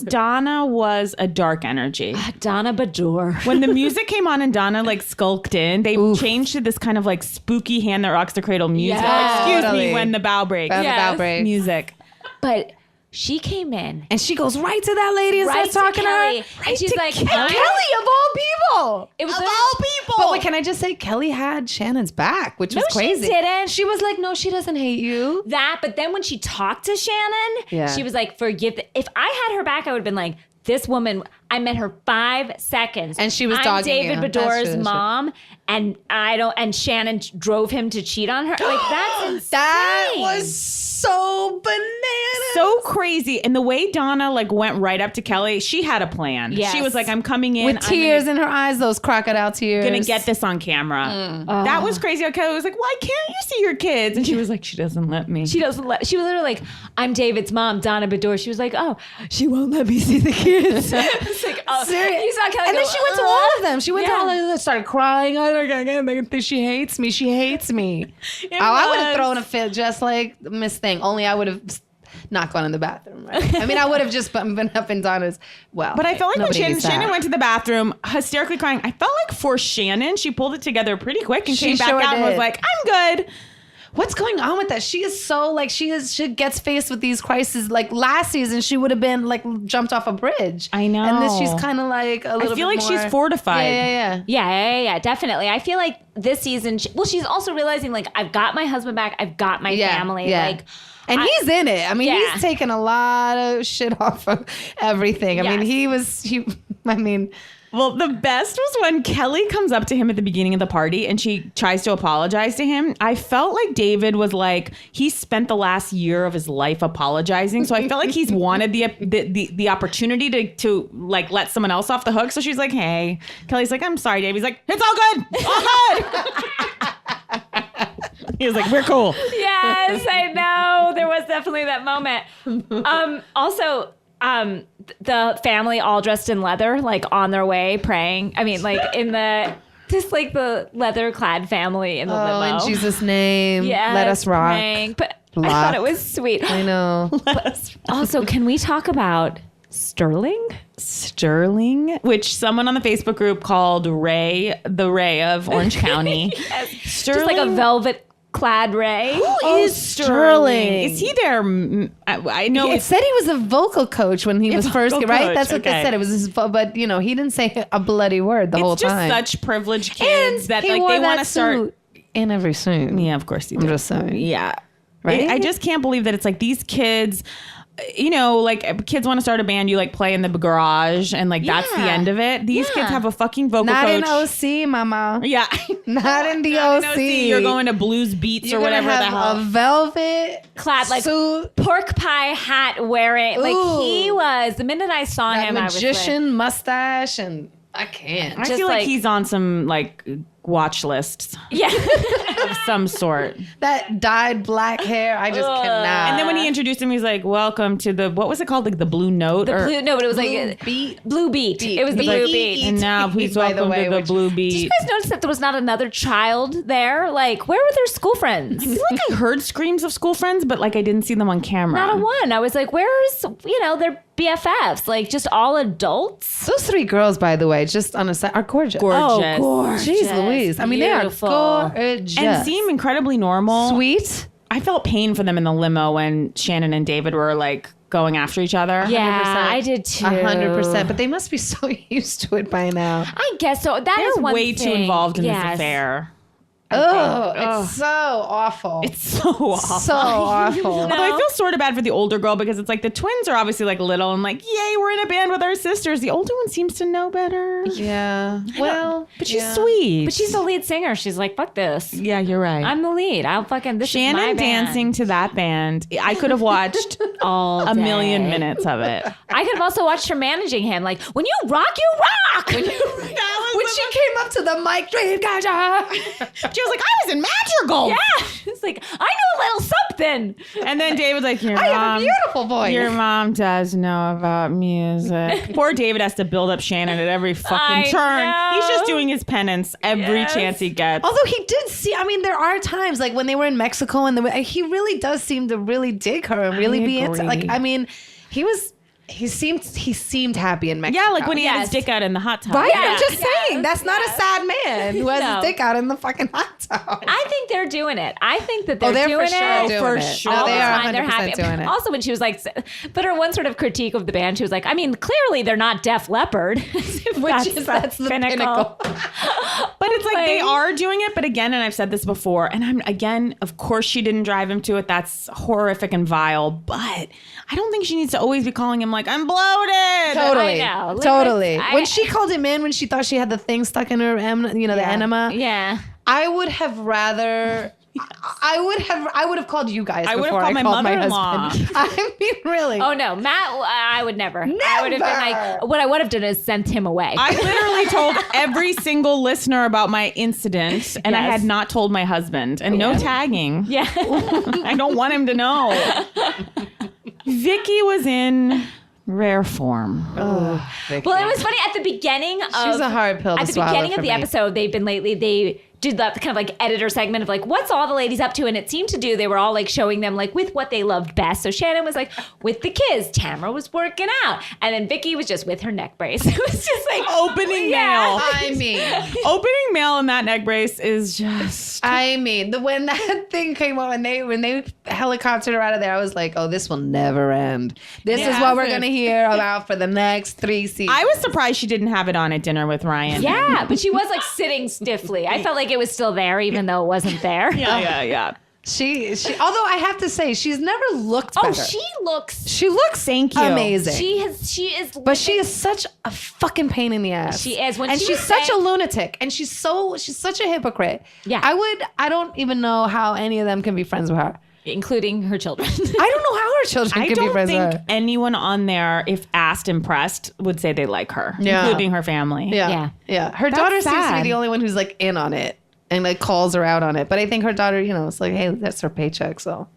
Donna was a dark energy. Donna Bador. When the music came on and Donna like skulked in, they changed to this kind of like spooky Hand That Rocks the Cradle music. Yes. Excuse Totally. me, When the Bow Breaks. When the bow breaks. Music. But she came in. And she goes right to that lady and Right starts talking to Kelly. to her. And she's like, Kelly of all people. It was of all people. But wait, can I just say Kelly had Shannon's back, which was crazy. She didn't. She was like, no, she doesn't hate you. But then when she talked to Shannon, she was like, forgive. If I had her back, I would have been like, this woman, I met her 5 seconds. And she was I'm dogging David you. That's Bador's true, that's mom, and and Shannon drove him to cheat on her. Like, that's insane. That was so bananas. So crazy. And the way Donna like went right up to Kelly, she had a plan. Yes. She was like, I'm coming in. With tears in her eyes, those crocodile tears. Gonna get this on camera. That was crazy. Kelly was like, why can't you see your kids? And she was like, she doesn't let me. She doesn't let. She was literally like, "I'm David's mom, Donna Bador." She was like, "Oh, she won't let me see the kids." It's like, oh, Serious. you saw Kelly And go, then she went to all of them. She went to Yeah. all of them, started crying. I think she hates me. She hates me. I would have thrown a fit just like Miss Thing. Only I would have not gone in the bathroom. Right? I mean, I would have just been up in Donna's. Well, But I felt like when nobody Shannon went to the bathroom, hysterically crying, I felt like for Shannon, she pulled it together pretty quick and She came back sure out and was did. like, I'm good. what's going on with that? She is so like she gets faced with these crises. Like last season, she would have been like jumped off a bridge. I know. And this she's kind of like a little. I feel bit like more, she's fortified. Yeah, definitely. I feel like this season, she's also realizing like I've got my husband back, I've got my family, like. And he's in it. I mean, he's taken a lot of shit off of everything. I mean, Well, the best was when Kelly comes up to him at the beginning of the party and she tries to apologize to him. I felt like David was like, he spent the last year of his life apologizing. So I felt like he's wanted the opportunity to like let someone else off the hook. So she's like, hey. Kelly's like, I'm sorry, Dave. He's like, it's all good. All good. He was like, we're cool. Yes, I know. There was definitely that moment. Also, the family all dressed in leather, like on their way praying. I mean, like just like the leather clad family in the limo. Oh, in Jesus' name, let us rock. Praying. But I thought it was sweet. I know. Also, can we talk about Sterling, which someone on the Facebook group called Ray, the Ray of Orange County. Sterling, just like a velvet clad Ray. Who is Sterling? Is he there? I know It said he was a vocal coach when he was first, vocal right? coach, That's what they said. It was his, but he didn't say a bloody word the whole It's just time. such privileged kids that he like wore they that want to start. suit in every scene. Yeah, of course he did. I'm just saying. Yeah. Right? I just can't believe that it's like these kids, like kids want to start a band, you like play in the garage and like that's the end of it. These kids have a fucking vocal Not coach. in OC, mama. Yeah. Not in the Not OC. in OC. You're going to Blues Beats You're or whatever gonna the have hell. a velvet clad like suit. pork pie hat wearing. Like he Ooh. was, the minute I saw That him, I was magician mustache, and I can't. I just feel like like- he's on some like watch lists like, yeah. of some sort. That dyed black hair, I just cannot. And then when he introduced him, he's like, welcome to the, what was it called? Like the Blue Note? No, but it was Blue like Beat. Blue Beat. It was the Beat. Blue Beat. And now please By the welcome way, to the which- Blue Did Beat. you guys notice that there was not another child there? Like, where were their school friends? I feel like I heard screams of school friends, but like I didn't see them on camera. Not a one. I was like, where's, their BFFs? Like, just all adults? Those three girls, by the way, just on a side, are gorgeous. Gorgeous. Jeez Louise. I mean, they are Beautiful. gorgeous. And seem incredibly normal. sweet. I felt pain for them in the limo when Shannon and David were like going after each other. Yeah, 100%. I did too. 100%. But they must be so used to it by now. I guess so. That is They're one way thing. too involved in Yes. this affair. Oh, it's so awful. It's so awful. so awful. Although I feel sort of bad for the older girl because it's like the twins are obviously like little and like, yay, we're in a band with our sisters. The older one seems to know better. Yeah. Well, But she's sweet. But she's the lead singer. She's like, fuck this. Yeah, you're right. I'm the lead. I'll fucking, this is my Shannon band. dancing to that band. I could have watched all a day. million minutes of it. I could have also watched her managing him. Like, when you rock, you rock. When when she came up to the mic, She was like, I was in Madrigal. yeah. It's like, I know a little something. And then David's like, your I have a mom, beautiful voice. your mom does know about music. Poor David has to build up Shannon at every fucking I turn. know. He's just doing his penance every Yes. chance he gets. Although he did see, I mean, there are times like when they were in Mexico and he really does seem to really dig her and really be into. Like, I mean, he seemed happy in Mexico. Yeah, like when he had Yes. his dick out in the hot tub. Right? Yeah. I'm just saying, Yes. that's not a sad man who has No. his dick out in the fucking hot tub. I think they're doing it. I think that they're they're doing for sure it. doing for it. sure. No, All they the are time, they're 100% happy. doing it. Also, when she was like, but her one sort of critique of the band, she was like, I mean, clearly they're not Def Leppard. That's the pinnacle. But it's like they are doing it. But again, and I've said this before, and of course she didn't drive him to it. That's horrific and vile. But I don't think she needs to always be calling him like, I'm bloated. Totally. I know. Like, Totally. I- When she called him in, when she thought she had the thing stuck in her, the enema, Yeah. I would have rather. I would have called you guys. I would have before called my mother-in-law. husband. I mean, really. Oh no, Matt, I would never. I would have been like, what I would have done is sent him away. I literally told every single listener about my incident, and I Yes. had not told my husband. And no tagging. yeah. I don't want him to know. Vicky was in rare form. Vicky. Well, it was funny at the beginning of She's a hard pill to At the swallow beginning for of the me. episode, they've been lately. did that kind of like editor segment of like, what's all the ladies up to? And it seemed to do, they were all like showing them like with what they loved best. So Shannon was like with the kids, Tamara was working out, and then Vicky was just with her neck brace. It was just like Opening mail. I mean, Opening mail in that neck brace is just. when that thing came on, when they helicoptered her out of there, I was like, oh, this will never end. This is what we're going to hear about for the next 3 seasons. I was surprised she didn't have it on at dinner with Ryan. yeah, but she was like sitting stiffly. I felt like it was still there, even though it wasn't there. Yeah. She although I have to say, she's never looked better. Oh, she looks Thank you. amazing. she is But she is such a fucking pain in the ass. She is. When and she she's was such saying- a lunatic. And she's such a hypocrite. Yeah. I don't even know how any of them can be friends with her. including her children. I don't know how her children I can be don't friends with think her. anyone on there, if asked impressed, would say they like her, Yeah. including her family. Yeah. Her daughter seems to sad. be the only one who's like in on it and like calls her out on it. But I think her daughter, it's like, hey, that's her paycheck, so.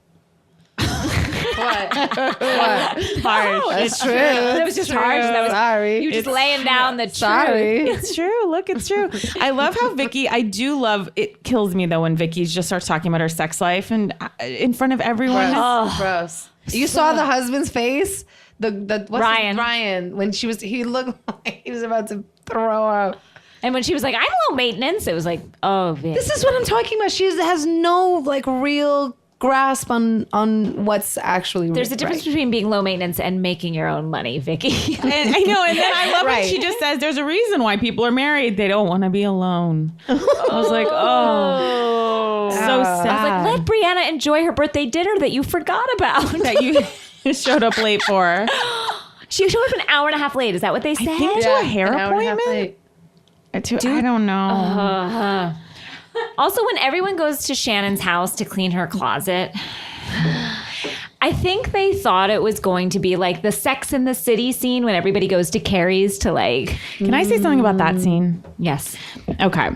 What? Harsh. That's true. That was just harsh. That was Sorry. you just laying down the Sorry. It's true. Look, it's true. I love how Vicky, I do love, it kills me though when Vicky just starts talking about her sex life and in front of everyone. Gross. You saw the husband's face? What's Ryan. Ryan. When he looked like he was about to throw up. And when she was like, I'm low maintenance, it was like, oh, Vic. This is what I'm talking about. She has no like real grasp on what's actually There's a difference between being low maintenance and making your own money, Vicky. And I know, and then I love when Right. she just says there's a reason why people are married. They don't want to be alone. I was like, oh, so sad. I was like, let Brianna enjoy her birthday dinner that you forgot about. that you showed up late for. She showed up an hour and a half late. Is that what they said? I think to a hair an hour and a half appointment. late. I don't know. Also, when everyone goes to Shannon's house to clean her closet, I think they thought it was going to be like the Sex in the City scene when everybody goes to Carrie's to like. Can I say something about that scene? Yes. Okay.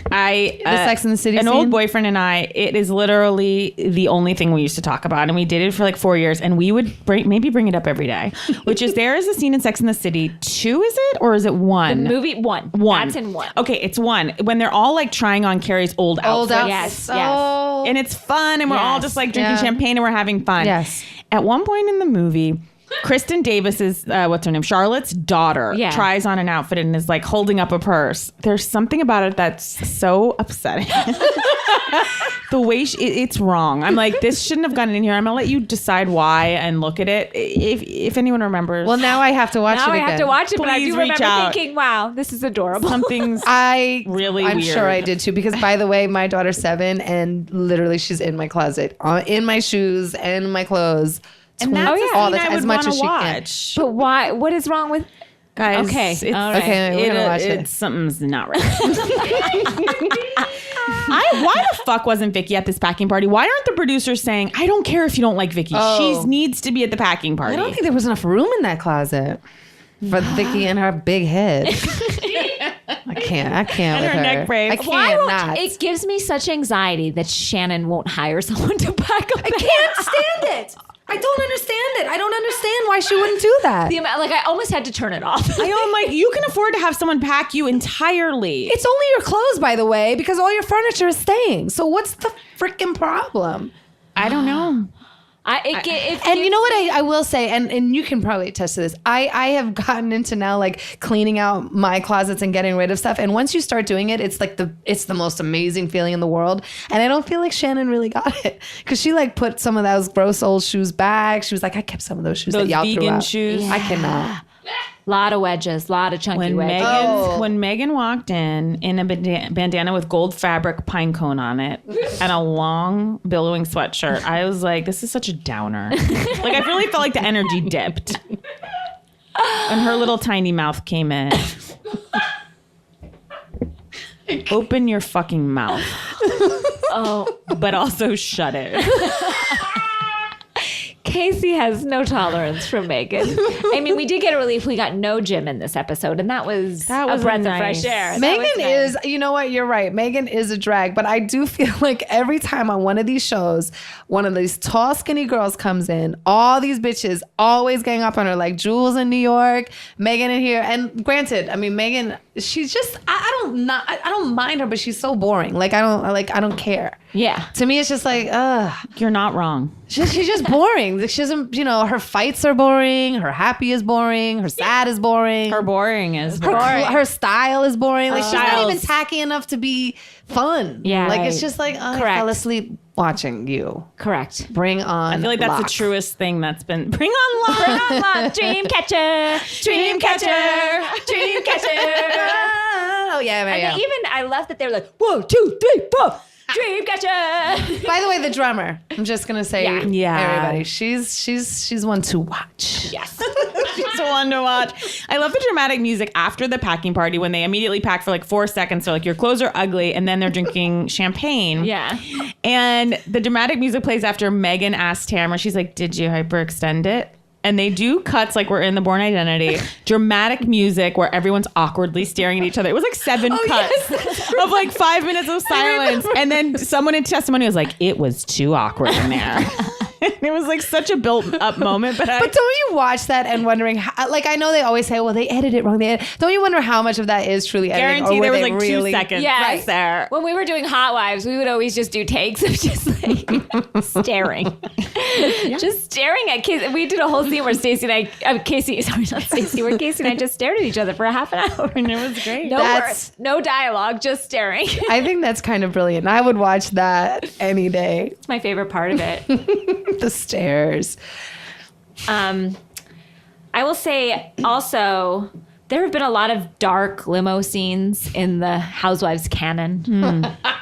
The Sex and the City an scene? old boyfriend and I, it is literally the only thing we used to talk about, and we did it for like 4 years, and we would maybe bring it up every day, which is there is a scene in Sex and the City 2, is it, or is it 1? Movie 1. One. That's in 1. Okay, it's 1 when they're all like trying on Carrie's old outfit. Yes, Oh. And it's fun, and we're all Yes. just like drinking Yeah. champagne, and we're having fun. Yes. At one point in the movie, Kristen Davis's what's her name, Charlotte's daughter, Yeah. tries on an outfit and is like holding up a purse. There's something about it that's so upsetting. The way it's wrong. I'm like, this shouldn't have gotten in here. I'm gonna let you decide why and look at it. If anyone remembers, Well, now I have to watch it Now I again. have to watch it, but I Please do reach remember out. thinking, wow, this is adorable. something's Really I'm weird. sure I did too, because by the way, my daughter's 7 and literally she's in my closet, in my shoes and my clothes. and that's yeah. a all the scene time, I as would much wanna as she can. watch. But why? What is wrong with... Guys, Okay, it's, all right. Okay, we're gonna watch it. Something's not right. Why the fuck wasn't Vicky at this packing party? Why aren't the producers saying, I don't care if you don't like Vicky. She needs to be at the packing party. I don't think there was enough room in that closet for Vicky and her big head. I can't And with her her. neck brace. I cannot. It gives me such anxiety that Shannon won't hire someone to pack up. I can't stand it. I don't understand it. I don't understand why she wouldn't do that. Like, I almost had to turn it off. I'm like, you can afford to have someone pack you entirely. It's only your clothes, by the way, because all your furniture is staying. So what's the freaking problem? I don't know. And you know what I will say, and you can probably attest to this. I have gotten into now like cleaning out my closets and getting rid of stuff. And once you start doing it, it's like it's the most amazing feeling in the world. And I don't feel like Shannon really got it, because she like put some of those gross old shoes back. She was like, I kept some of those shoes Those that y'all threw vegan out. shoes. I cannot. lot of wedges, lot of chunky wedges. When Megan walked in a bandana with gold fabric pine cone on it and a long billowing sweatshirt, I was like, this is such a downer. Like, I really felt like the energy dipped. And her little tiny mouth came in. Open your fucking mouth. Oh, but also shut it. Casey has no tolerance for Megan. I mean, we did get a relief. We got no Jim in this episode, and that was a breath of fresh air. Megan is, you know what? You're right. Megan is a drag, but I do feel like every time on one of these shows, one of these tall, skinny girls comes in, all these bitches always gang up on her, like Jules in New York, Megan in here. And granted, I mean, Megan, she's just, I I don't mind her, but she's so boring. Like I don't care. Yeah. To me, it's just like, You're not wrong. she's just boring. She doesn't, her fights are boring. Her happy is boring. Her sad is boring. Her boring is Her style is boring. Like she's not Styles. even tacky enough to be fun. Yeah. Like it's Right. just like, I Correct. fell asleep watching you. Correct. Bring on. I feel like that's Locke. the truest thing that's been. Bring on Locke. Bring on Locke. Dreamcatcher. Dreamcatcher. Dreamcatcher. Oh yeah, And yeah. then even I love that they're like 1, 2, 3, 4. Dreamcatcher. By the way, the drummer. I'm just gonna say, Yeah. everybody, she's one to watch. Yes. She's one to watch. I love the dramatic music after the packing party when they immediately pack for like 4 seconds. So like your clothes are ugly, and then they're drinking champagne. Yeah. And the dramatic music plays after Megan asks Tamara. She's like, "Did you hyperextend it?" And they do cuts like we're in the Born Identity. Dramatic music where everyone's awkwardly staring at each other. It was like 7 cuts of like 5 minutes of silence. And then someone in testimony was like, "It was too awkward in there." It was like such a built up moment. But But don't you watch that and wondering how, like I know they always say, well, they edited it wrong. Don't you wonder how much of that is truly editing? guarantee or there were was they like really, 2 seconds Yes. right there. When we were doing Hot Wives, we would always just do takes of just like staring. Just staring at Casey. We did a whole scene where Casey and I just stared at each other for a half an hour. And it was great. No That's- words, no dialogue, just staring. I think that's kind of brilliant. I would watch that any day. It's my favorite part of it. The stairs. I will say also, there have been a lot of dark limo scenes in the Housewives canon.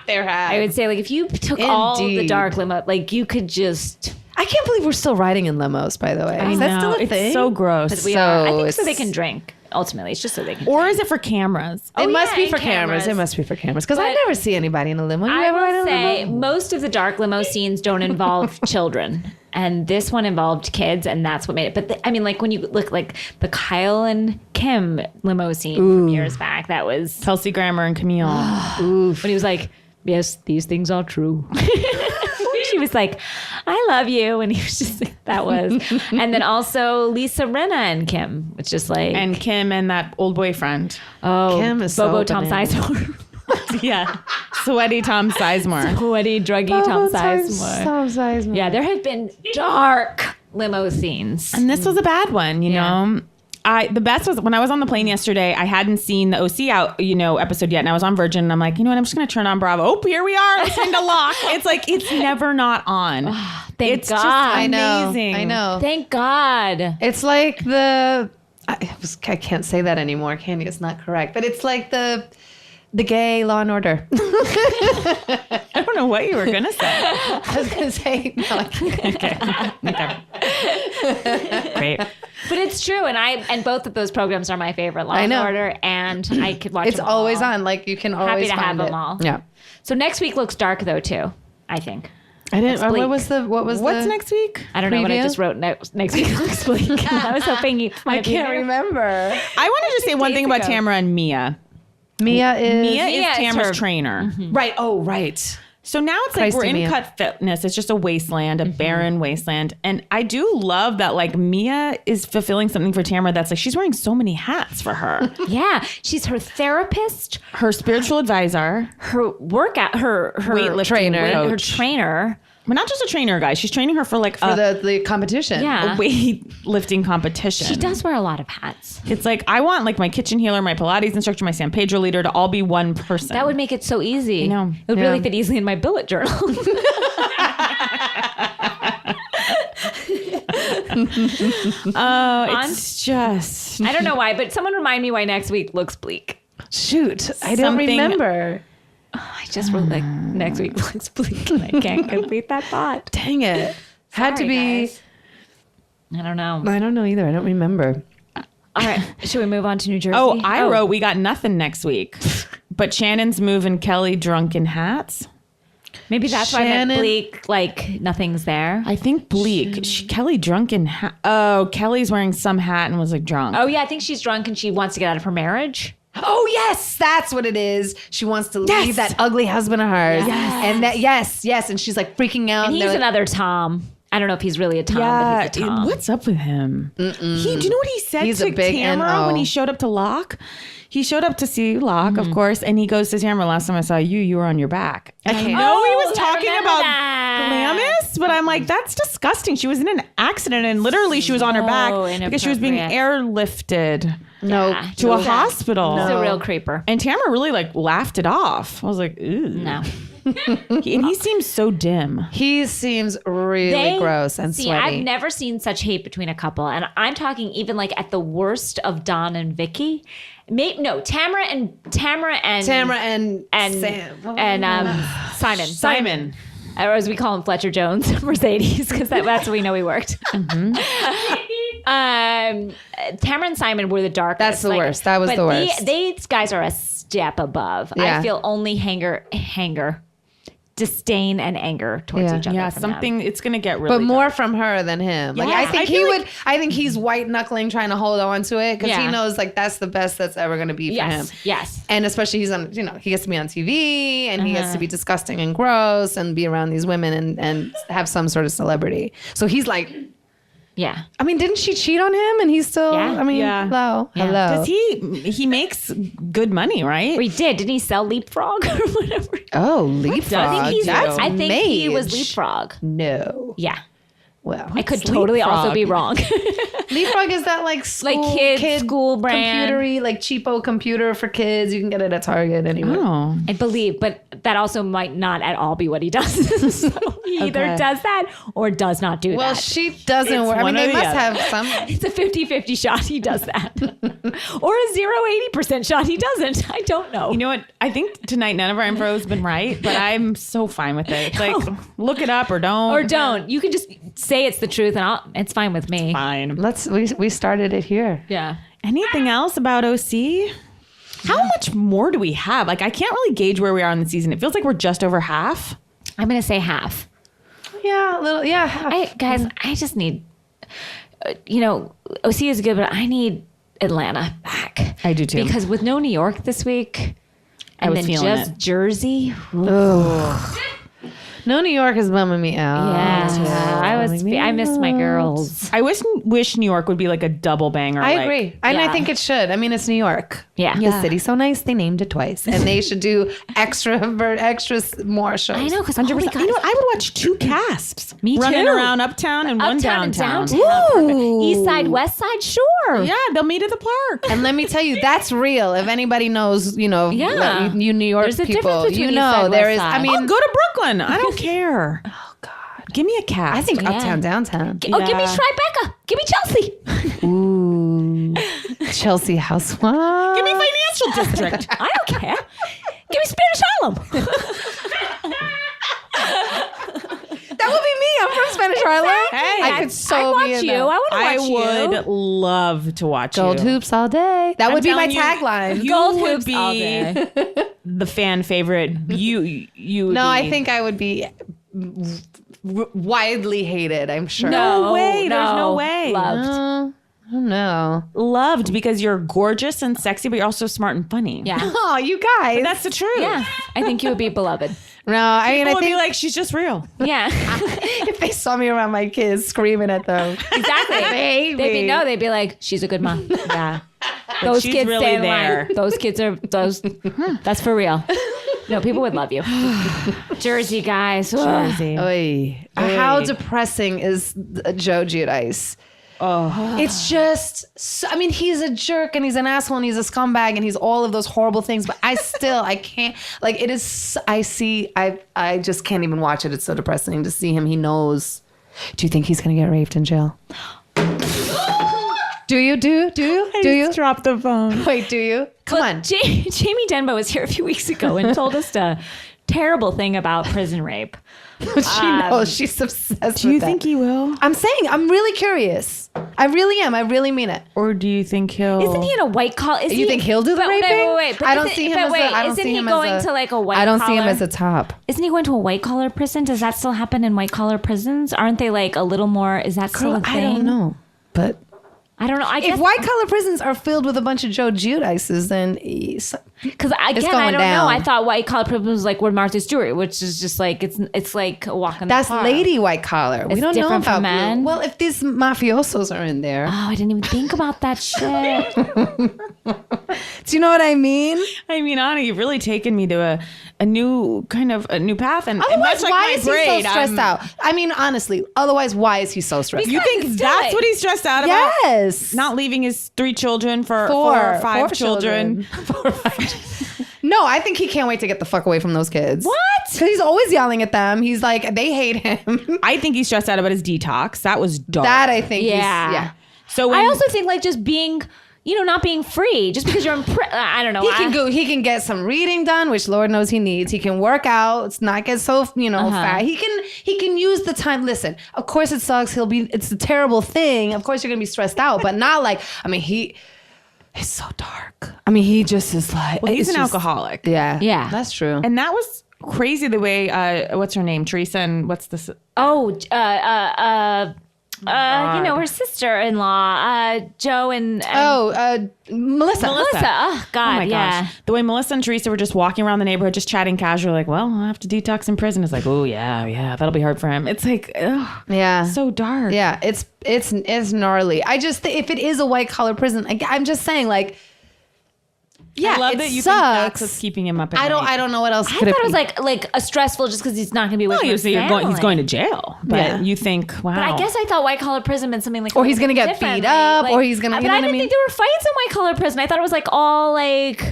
There has. I would say, like, if you took all the Indeed. dark limo, like, you could just. I can't believe we're still riding in limos, by the way. I Is that still know. a thing? It's so gross. We are. I think so it's- they can drink. Ultimately, it's just so they can. Or is it for cameras? It Oh, must yeah, be and for cameras. cameras. It must be for cameras. Because I But never see anybody in a limo. You I ever ride in will a say limo? most of the dark limo scenes don't involve children, and this one involved kids, and that's what made it. But I mean, like when you look like the Kyle and Kim limo scene from years back, that was Kelsey Grammer and Camille. when he was like, "Yes, these things are true." She was like, "I love you," and he was just like, that was. And then also Lisa Rinna and Kim, it's just like And Kim and that old boyfriend. Kim is Bobo so Tom bananas. Sizemore. Yeah. Sweaty Tom Sizemore. Sweaty, druggy Tom Sizemore. Yeah, there have been dark limo scenes. And this was a bad one, you know. The best was when I was on the plane yesterday, I hadn't seen the OC out, episode yet. And I was on Virgin and I'm like, you know what? I'm just going to turn on Bravo. Oh, here we are listening to Locke. It's like, it's never not on. Thank It's God. just I amazing. know. Thank God. It's like I can't say that anymore, can you? It's not correct. But it's like the gay Law and Order. I don't know what you were going to say. I was going to say, no, I can't. Okay. Great. But it's true, and both of those programs are my favorite. Law I and know. Order, and I could watch. It's them all. always on. Like you can Happy always to have find them it. all. Yeah. So next week looks dark though too. I think. I didn't. It's bleak. What was What's the next week? I don't know what I Preview? just wrote. Next week looks bleak. I was hoping you. I can't remember. I want to just say one thing about ago. Tamara and Mia. Mia is Mia is is Tamara's her- trainer. right. Oh, right. So now it's Christ like we're to in Mia. Cut Fitness. It's just a wasteland, a barren wasteland. And I do love that like Mia is fulfilling something for Tamara that's like she's wearing so many hats for her. Yeah, she's her therapist, Her spiritual advisor, her workout, her weightlifting trainer. her coach. trainer. But not just a trainer, guys. She's training her for like For the competition. Yeah. a weightlifting competition. She does wear a lot of hats. It's like I want like my kitchen healer, my Pilates instructor, my San Pedro leader to all be one person. That would make it so easy. I know. It would Yeah. really fit easily in my bullet journal. it's just I don't know why, but someone remind me why next week looks bleak. Shoot, I don't Something- remember. I just wrote like next week looks bleak and I can't complete that thought. Dang it. Had to Sorry, be. guys. I don't know. I don't know either. I don't remember. All right. Should we move on to New Jersey? Oh, I wrote we got nothing next week. But Shannon's moving Kelly drunk in hats. Maybe that's why I Shannon- meant bleak, like nothing's there. I think bleak. Kelly drunk in hat. Oh, Kelly's wearing some hat and was like drunk. Oh yeah, I think she's drunk and she wants to get out of her marriage. Oh yes, that's what it is. She wants to leave that ugly husband of hers. Yes. And that yes, and she's like freaking out. And he's they're like, another Tom. I don't know if he's really a Tom, but he's a Tom. What's up with him? Do you know what he said He's to a big Tamara NO. when he showed up to Locke? He showed up to see Locke, of course, and he goes to Tamara, last time I saw you, you were on your back. And I know he was talking about Glamis, but I'm like, that's disgusting. She was in an accident and literally she was on her back because she was being airlifted to a hospital. He's a real creeper. And Tamara really like laughed it off. I was like, ooh. No. And he seems so dim. He seems really gross and sweaty. I've never seen such hate between a couple, and I'm talking even like at the worst of Don and Vicky. Tamara and Sam and Simon. Or as we call him, Fletcher Jones, Mercedes, because that's where we know he worked. Tamara and Simon were the darkest. That's the worst. That was the worst. These guys are a step above. Yeah. I feel only disdain and anger towards each other. Yeah, from something, it's going to get really but more dark. from her than him. Like, Yeah. I think I I think he's white knuckling trying to hold on to it because he knows like that's the best that's ever going to be for him. Yes. And especially he's on, he gets to be on TV and he gets to be disgusting and gross and be around these women and have some sort of celebrity. So he's like, Yeah. I mean, didn't she cheat on him and he's still, hello. Does he makes good money, right? Or he did. Didn't he sell Leapfrog or whatever? Oh, Leapfrog. I think he was Mage. Leapfrog. No. Yeah. Well, I could totally also be wrong. Leapfrog is that like school, Like kid school brand. computery, like cheapo computer for kids. You can get it at Target anyway. Oh. I believe, but that also might not at all be what he does. So he either does that or does not do Well, that. she doesn't work. I mean, one or they the must other. have some. It's a 50-50 shot he does that. Or a 0-80% shot he doesn't. I don't know. You know what? I think tonight none of our info has been right, but I'm so fine with it. It's like, look it up or don't. Or don't. You can just say it's the truth and it's fine with me. Fine. We started it here. Yeah. Anything else about OC? How much more do we have? Like, I can't really gauge where we are in the season. It feels like we're just over half. I'm going to say half. Yeah, a little. Yeah. Guys, I just need, OC is good, but I need Atlanta back. I do too. Because with no New York this week, and was then feeling just it. Jersey. No, New York is bumming me out. Yeah, I miss my girls. I wish New York would be like a double banger. I like- agree. And I Yeah. think it should. I mean, it's New York. Yeah. The city's so nice, they named it twice. And they should do extra more shows. I know, because 100%. You know what? I would watch two casts. Me Running too. around uptown and one Uptown and downtown. downtown. East side, west side, sure. Yeah, they'll meet at the park. And let me tell you, that's real. If anybody knows, Yeah. like, you New York There's a people, difference between you East know, Side, there West is. Side. I mean, Oh, go to Brooklyn. I don't care. Oh God, give me a cast. I think Yeah. uptown, downtown. Oh, give me Tribeca. Give me Chelsea. Ooh, Chelsea housewife. give me financial district. I don't care. Give me Spanish Harlem. That would be me. I'm from Spanish Harlem. Hey, I could so I'd watch be in you. that. I want to I watch would you. love to watch Gold you. hoops all day. That would be my telling you, tagline. You Gold would hoops be all day. the fan favorite. You. Would No, be. I think I would be widely hated. I'm sure. No way. There's no way. Loved. I don't know. Loved because you're gorgeous and sexy, but you're also smart and funny. Yeah. Oh, you guys. That's the truth. Yeah. I think you would be beloved. No, I mean, People I would think be like, she's just real. Yeah. if they saw me around my kids screaming at them, Exactly. hate me. They'd be like, she's a good mom. Yeah. Those she's kids really stay in there. line. Those kids are that's for real. No, people would love you. Jersey guys. Ugh. Jersey. Oy. How depressing is Joe Giudice? Oh, it's just. So, I mean, he's a jerk and he's an asshole and he's a scumbag and he's all of those horrible things. But I can't. Like, it is. I just can't even watch it. It's so depressing to see him. He knows. Do you think he's gonna get raped in jail? Do you? Do you? Drop the phone. Wait, do you? Come on. Jamie Denbo was here a few weeks ago and told us a terrible thing about prison rape. She knows. She's obsessed Do you with think that. he will? I'm saying, I'm really curious. I really am. I really mean it. Or do you think he'll... Isn't he in a white collar? You think he'll do the raping? Wait. I don't see him as a. I don't Isn't see he him going as a, to like a white I don't collar? see him as a top. Isn't he going to a white collar prison? Does that still happen in white collar prisons? Aren't they like a little more? Is that still a thing? I don't know, but I don't know. I guess If white collar prisons are filled with a bunch of Joe Giudices, then because again, It's I going don't down. know. I thought white collar prisons was like where Martha Stewart, which is just like it's like a walk in the that's park. lady white collar. We It's don't know different about from men. blue. Well, if these mafiosos are in there, Oh, I didn't even think about that shit. do you know what I mean? I mean, Anna, you've really taken me to a new path, and Otherwise, much like why my is he so braid, stressed I'm- out? I mean, honestly, otherwise, why is he so stressed You out? think it's that's still- what he's stressed out about? Yes. Not leaving his 3 children for 4 or 5 children. 4 or 5. No, I think he can't wait to get the fuck away from those kids. What? Because he's always yelling at them. He's like, they hate him. I think he's stressed out about his detox. That was dark. That I think Yeah. yeah. So I when- also think like just being, not being free just because you're in I don't know. He can get some reading done, which Lord knows he needs. He can work out. It's not get so fat. He can use the time. Listen, of course it sucks. It's a terrible thing. Of course you're gonna be stressed out, but not like it's so dark. I mean, he just is like well, he's it's an just- alcoholic. Yeah. Yeah. That's true. And that was crazy the way what's her name? Teresa and what's this? Her sister-in-law, Joe and Melissa. Oh God, Oh my yeah. gosh. The way Melissa and Teresa were just walking around the neighborhood, just chatting casually, like, well, I'll have to detox in prison. It's like, oh yeah, that'll be hard for him. It's like, ugh, Yeah. so dark. Yeah, it's gnarly. I just if it is a white collar prison, I'm just saying like. Yeah, I love it that you sucks. think that's what's keeping him up at night. I don't know what else. I could thought it was like a stressful just because he's not going to be with Well, his you family. he's going to jail, but Yeah. you think, wow. But I guess I thought white collar prison meant something like. Or he's gonna get beat up, or he's gonna- But you know I what I didn't mean? think there were fights in white collar prison. I thought it was like all like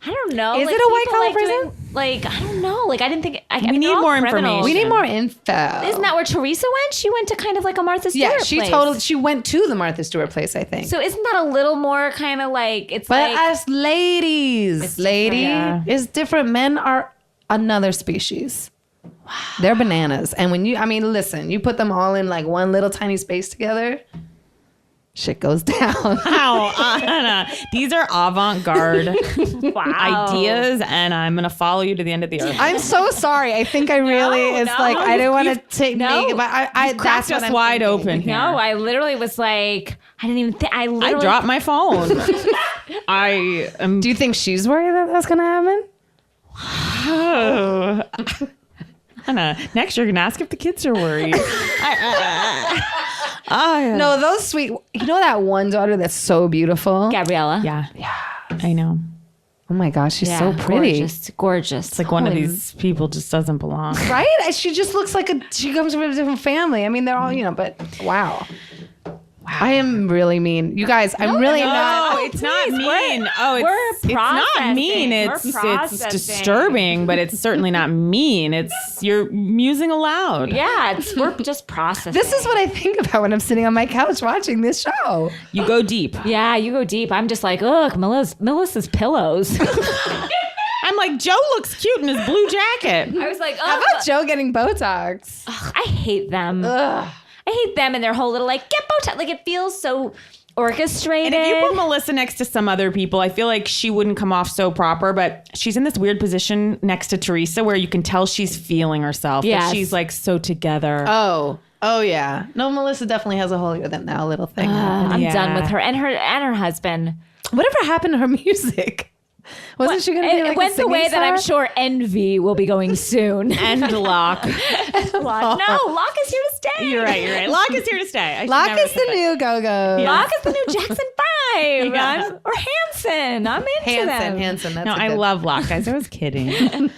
I don't know. Is like, it a white people, collar like, prison? doing, like I don't know. Like I didn't think. We need more information. We need more info. Isn't that where Teresa went? She went to kind of like a Martha Stewart. Yeah, she went to the Martha Stewart place, I think. So isn't that a little more kind of like it's but like as ladies, Yeah. is different. Men are another species. Wow. They're bananas. And when listen, you put them all in like one little tiny space together, shit goes down. Wow, Anna, these are avant-garde ideas, and I'm going to follow you to the end of the earth. I'm so sorry. I think I really, I didn't want to take no. but I Cracked that's what us I'm wide thinking. open here. No, I literally was like I didn't even think I literally dropped my phone. I am. Do you think she's worried that that's going to happen? Oh. Anna, next you're going to ask if the kids are worried. No, those sweet. You know that one daughter that's so beautiful? Gabriella. Yeah, I know. Oh my gosh, she's so pretty. Gorgeous. It's like one of these people just doesn't belong. Right? She just looks like she comes from a different family. I mean, they're all, but wow. I am really mean. You guys, I'm really not. No, it's not mean. It's not processing. mean. We're It's processing. disturbing, but it's certainly not mean. It's you're musing aloud. Yeah, we're just processing. This is what I think about when I'm sitting on my couch watching this show. You go deep. Yeah, you go deep. I'm just like, ugh, Melissa's pillows. I'm like, Joe looks cute in his blue jacket. I was like, How about Joe getting Botox? I hate them. I hate them and their whole little like get Botox. Like it feels so orchestrated. And if you put Melissa next to some other people, I feel like she wouldn't come off so proper, but she's in this weird position next to Teresa where you can tell she's feeling herself. Yes. That she's like so together. Oh yeah. No, Melissa definitely has a holier than thou little thing. I'm Yeah. done with her and her husband. Whatever happened to her music? Wasn't she going to be like It went a the way singing that I'm star? sure Envy will be going soon. And Locke. No, Locke is here to stay. You're right. Locke is here to stay. Locke is the new go-go. Locke is the new Jackson 5. Yeah. Or Hanson. I'm into them. Hanson. That's No, a I good- love Locke, guys. I was kidding.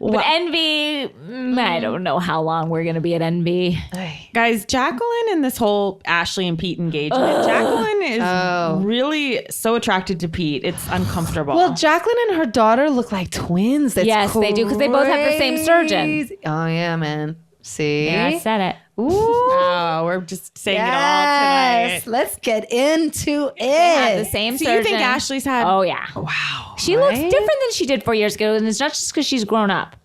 But Envy, I don't know how long we're going to be at Envy. Guys, Jacqueline and this whole Ashley and Pete engagement. Jacqueline is really so attracted to Pete. It's uncomfortable. Well, Jacqueline and her daughter look like twins. That's Yes, they do, 'cause they both have the same surgeon. crazy. Oh, yeah, man. See? Yeah, I said it. Ooh. oh, we're just saying it all Yes. tonight. Let's get into it. They have the same So surgeon. you think Ashley's had... Oh, yeah. wow. She looks Right? different than she did 4 years ago, and it's not just because she's grown up.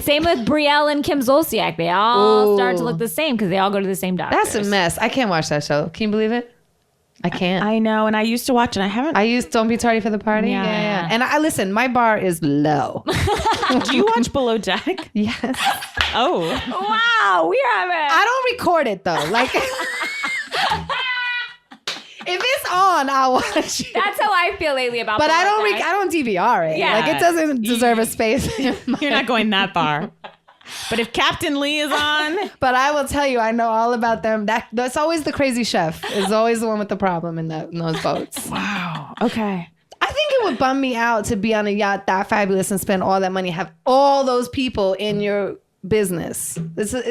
Same with Brielle and Kim Zolciak. They all start to look the same because they all go to the same doctor. That's a mess. I can't watch that show. Can you believe it? I can't. I know, and I used to watch it. I haven't... I used Don't Be Tardy for the Party. Yeah. And I listen, my bar is low. Do you watch Below Deck? Yes. Oh. wow, we have it. I don't record it though. Like if it's on, I'll watch it. That's how I feel lately about. But I Below Deck. don't DVR it. Yeah. Like it doesn't deserve a space. You're not going that far. But if Captain Lee is on, But I will tell you, I know all about them. That's always the crazy chef. Is always the one with the problem in those boats. wow. Okay. I think it would bum me out to be on a yacht that fabulous and spend all that money, have all those people in your business.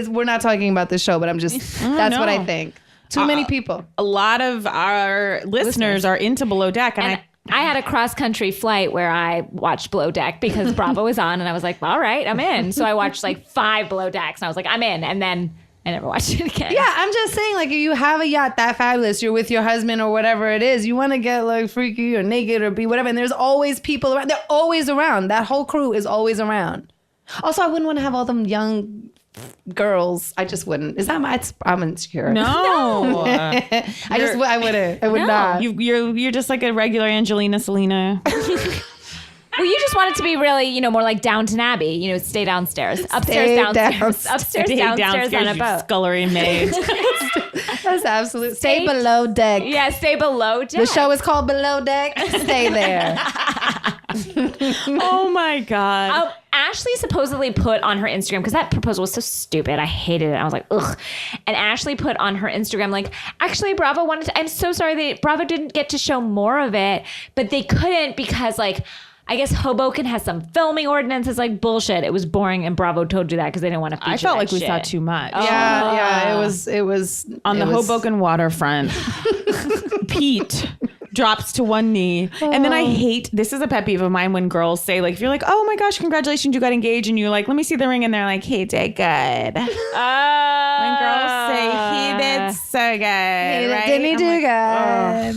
We're not talking about this show, but I'm just, that's what I think. Too many people. A lot of our listeners are into Below Deck, and I had a cross-country flight where I watched Below Deck because Bravo was on, and I was like, all right, I'm in. So I watched like 5 Below Decks, and I was like, I'm in. And then I never watched it again. Yeah, I'm just saying, like, if you have a yacht that fabulous, you're with your husband or whatever it is, you want to get like freaky or naked or be whatever, and there's always people around. They're always around. That whole crew is always around. Also, I wouldn't want to have all them young girls. I just wouldn't. Is that I'm insecure. no, I wouldn't. I would not. you're just like a regular Angelina Selena. Well, you just want it to be really, more like Downton Abbey. Stay downstairs, upstairs, downstairs, upstairs, downstairs on a boat. Scullery maid. That's absolute. Stay below deck. Yeah, stay below deck. The show is called Below Deck. Stay there. Oh my god. Ashley supposedly put on her Instagram, because that proposal was so stupid. I hated it. I was like, ugh. And Ashley put on her Instagram, like, actually, Bravo wanted to, I'm so sorry that Bravo didn't get to show more of it, but they couldn't because, like, I guess Hoboken has some filming ordinances, like bullshit. It was boring, and Bravo told you that because they didn't want to feature I felt that like we shit. saw too much. Yeah, it was On the Hoboken waterfront. Pete drops to one knee. And then I hate, this is a pet peeve of mine when girls say, like, if you're like, oh my gosh, congratulations, you got engaged, and you're like, let me see the ring, and they're like, he did good. When girls say, he did so good, right? Didn't he I'm do like,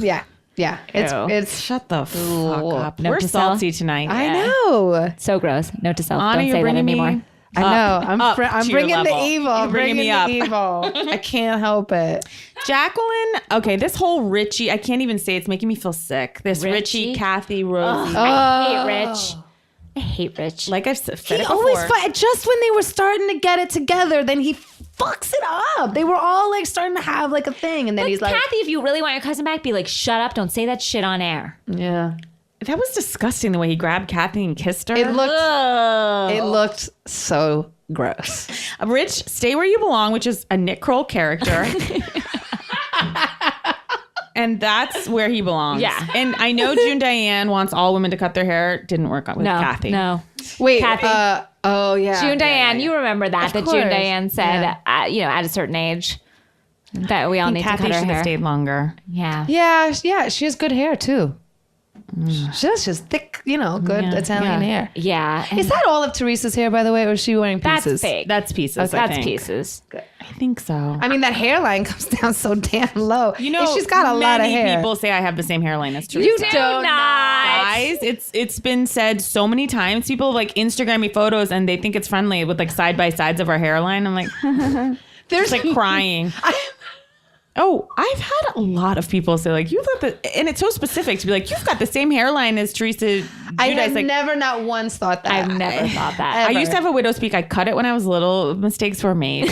good? "Oh." Yeah. It's Shut the fuck up. Note We're to self. salty tonight. I know. So gross. Note to self. Anna, Don't you're say that bringing me anymore. I know. up I'm to your bringing the level. evil. You're I'm bringing me the up. evil. I can't help it. Jacqueline, okay, this whole Richie, I can't even say, it's making me feel sick. This Richie, Kathy, Rosie. I hate Rich. I hate Rich. Like I've said He it always before. just when they were starting to get it together, then he fucks it up. They were all like starting to have like a thing, and then But he's like, Kathy, if you really want your cousin back, be like, shut up. Don't say that shit on air. yeah. That was disgusting the way he grabbed Kathy and kissed her. It looked so gross. Rich, stay where you belong, which is a Nick Kroll character. And that's where he belongs. Yeah. And I know June Diane wants all women to cut their hair. Didn't work out with Kathy. No. Wait, Kathy. oh yeah. June Diane, you remember that June course. Diane said, Yeah. at a certain age, that we all need Kathy to cut should our have hair. stayed longer. Yeah. Yeah, she has good hair too. She's just thick, good Italian hair. Yeah. Is that all of Teresa's hair, by the way, or is she wearing That's pieces? fake. That's pieces. I That's think. pieces. I think so. I mean, that hairline comes down so damn low. And she's got a lot of hair. Many people say I have the same hairline as Teresa. You do not. Guys, it's been said so many times. People like Instagram me photos and they think it's friendly with like side by sides of our hairline. I'm like, there's like crying. Oh, I've had a lot of people say like, you've got the, and it's so specific to be like, you've got the same hairline as Teresa. I have like, never, not once thought that. I've never thought that. I used to have a widow's peak. I cut it when I was little. Mistakes were made.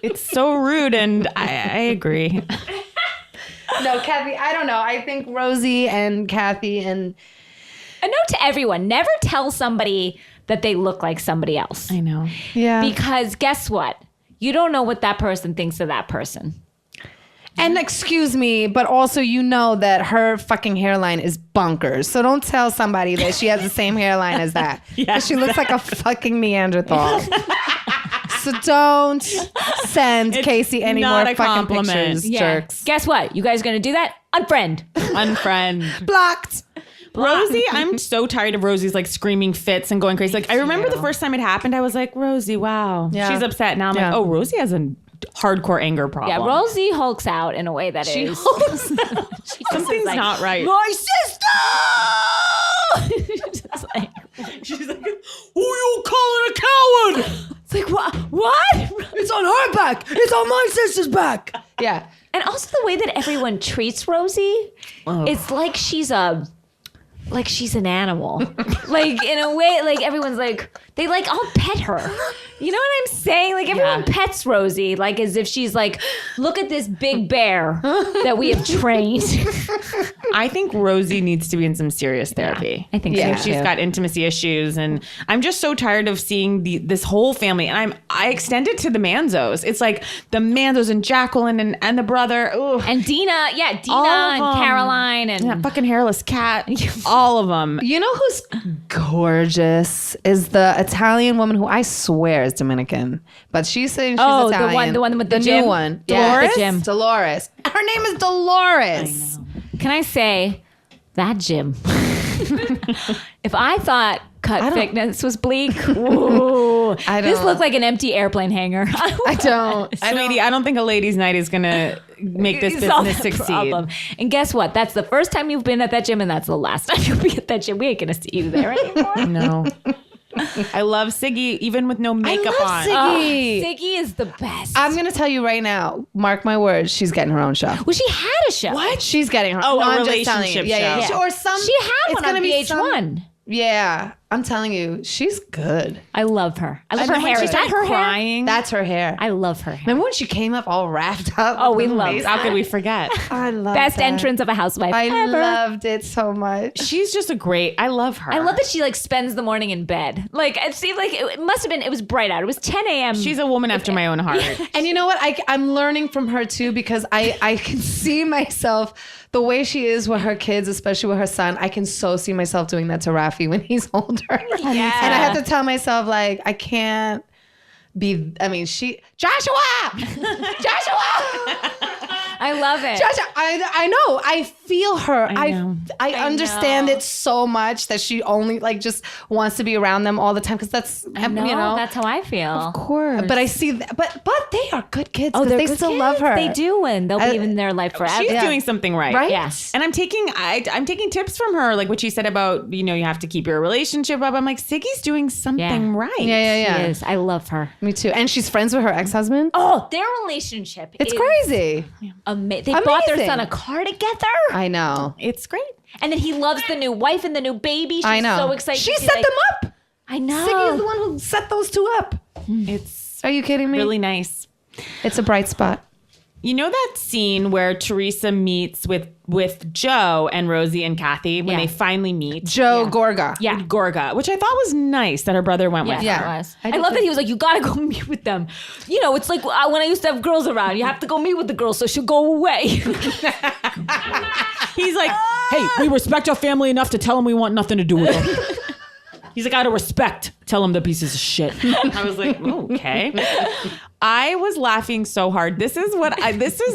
It's so rude, and I agree. No, Kathy, I don't know. I think Rosie and Kathy and... A note to everyone, never tell somebody that they look like somebody else. I know. Yeah. Because guess what? You don't know what that person thinks of that person. And excuse me, but also that her fucking hairline is bonkers. So don't tell somebody that she has the same hairline as that. Because she looks like a fucking Neanderthal. So don't send Casey any not more a fucking compliment. pictures, Yeah. jerks. Guess what? You guys gonna do that? Unfriend. Unfriend. Blocked. Rosie, I'm so tired of Rosie's like screaming fits and going crazy. Like I remember the first time it happened, I was like, Rosie, wow. Yeah. She's upset. Now I'm like, oh, Rosie has a hardcore anger problem. Yeah, Rosie hulks out in a way that She is. hulks out. Something's not right. My sister! Just like, She's like, who you calling a coward? it's like, what? It's on her back. It's on my sister's back. Yeah. And also the way that everyone treats Rosie, it's like she's a like she's an animal. Like in a way, like everyone's like, they like all pet her. You know what I'm saying? Like everyone pets Rosie, like as if she's like, look at this big bear that we have trained. I think Rosie needs to be in some serious therapy. I think I so. think she's got intimacy issues, and I'm just so tired of seeing this whole family. And I extend it to the Manzos. It's like the Manzos and Jacqueline and the brother. Ooh. And Dina, All of and them. Caroline, and that fucking hairless cat. All of them. You know who's gorgeous is the Italian woman who I swear is Dominican, but she's saying she's Italian. the one with the new gym? one, Dolores? The gym. Dolores. Her name is Dolores. can I say that Jim? If I thought cut thickness was bleak, ooh, this looked like an empty airplane hangar. I don't. Sweetie, I don't think a ladies' night is gonna make this Solve business that succeed. problem. And guess what? That's the first time you've been at that gym, and that's the last time you'll be at that gym. We ain't gonna see you there anymore. No. I love Siggy, even with no makeup on. Siggy. Siggy is the best. I'm gonna tell you right now. Mark my words. She's getting her own show. well, she had a show. What? She's getting her. Oh, no, a I'm just telling you. relationship show. Or some. She had it's one gonna on be VH1. Yeah, I'm telling you, she's good. I love her. I love her Remember when hair. she Is that started her hair? crying? That's her hair. I love her hair. Remember when she came up all wrapped up? Oh, we with the loved face? that. How could we forget? I love Best that. entrance of a housewife I ever. loved it so much. She's just I love her. I love that she like spends the morning in bed. Like it seemed like it must have been. It was bright out. It was 10 a.m. She's a woman after my own heart. And you know what? I'm learning from her too because I can see myself the way she is with her kids, especially with her son. I can so see myself doing that to Rafi when he's older. Yeah. And I have to tell myself like I can't be. I mean, Joshua. I love it. Joshua, I know. I feel her. know. I understand know. it so much that she only like just wants to be around them all the time because that's No, you know. that's how I feel. Of course. But I see that. But they are good kids. Oh, 'cause they're they good still kids. love her. They do, and they'll be in their life forever. She's Yeah. doing something right. Right? Yes. And I'm taking tips from her, like what she said about, you have to keep your relationship up. I'm like, Siggy's doing something right. Yeah. She is. I love her. Me too. And she's friends with her ex-husband. Oh, their relationship. It's is crazy. They bought their Amazing. son a car together. I know. It's great. And then he loves the new wife and the new baby. She's I know. so excited. She to see, set like- them up. I know. Siggy is the one who set those two up. It's Are you kidding me? really nice. It's a bright spot. You know that scene where Teresa meets with Joe and Rosie and Kathy when Yeah. they finally meet? Joe Gorga. Yeah. Gorga, which I thought was nice that her brother went with. Yeah, her. it was. I love that he was like, you gotta go meet with them. You know, it's like when I used to have girls around. You have to go meet with the girls so she'll go away. He's like, hey, we respect our family enough to tell them we want nothing to do with them. He's like, out of respect, tell him the pieces of shit. I was like, oh, okay. I was laughing so hard. This is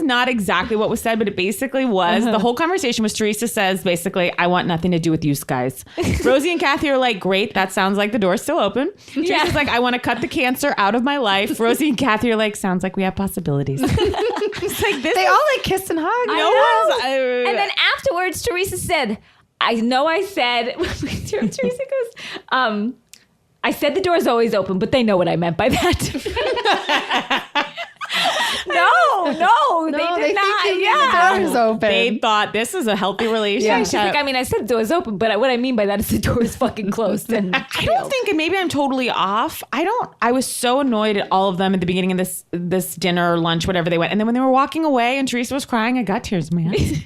not exactly what was said, but it basically was. The whole conversation was Teresa says, basically, I want nothing to do with you guys. Rosie and Kathy are like, great, that sounds like the door's still open. Teresa's like, I want to cut the cancer out of my life. Rosie and Kathy are like, sounds like we have possibilities. It's like, this They all like kissed and hugged. And then afterwards, Teresa said, I know I said, Teresa goes, I said the door's always open, but they know what I meant by that. No, they did not. The door's open. They thought this is a healthy relationship. Yeah, she's like, I mean, I said the door's open, but what I mean by that is the door is fucking closed. And I don't think, and maybe I'm totally off. I was so annoyed at all of them at the beginning of this dinner or lunch, whatever they went. And then when they were walking away and Teresa was crying, I got tears in my eyes.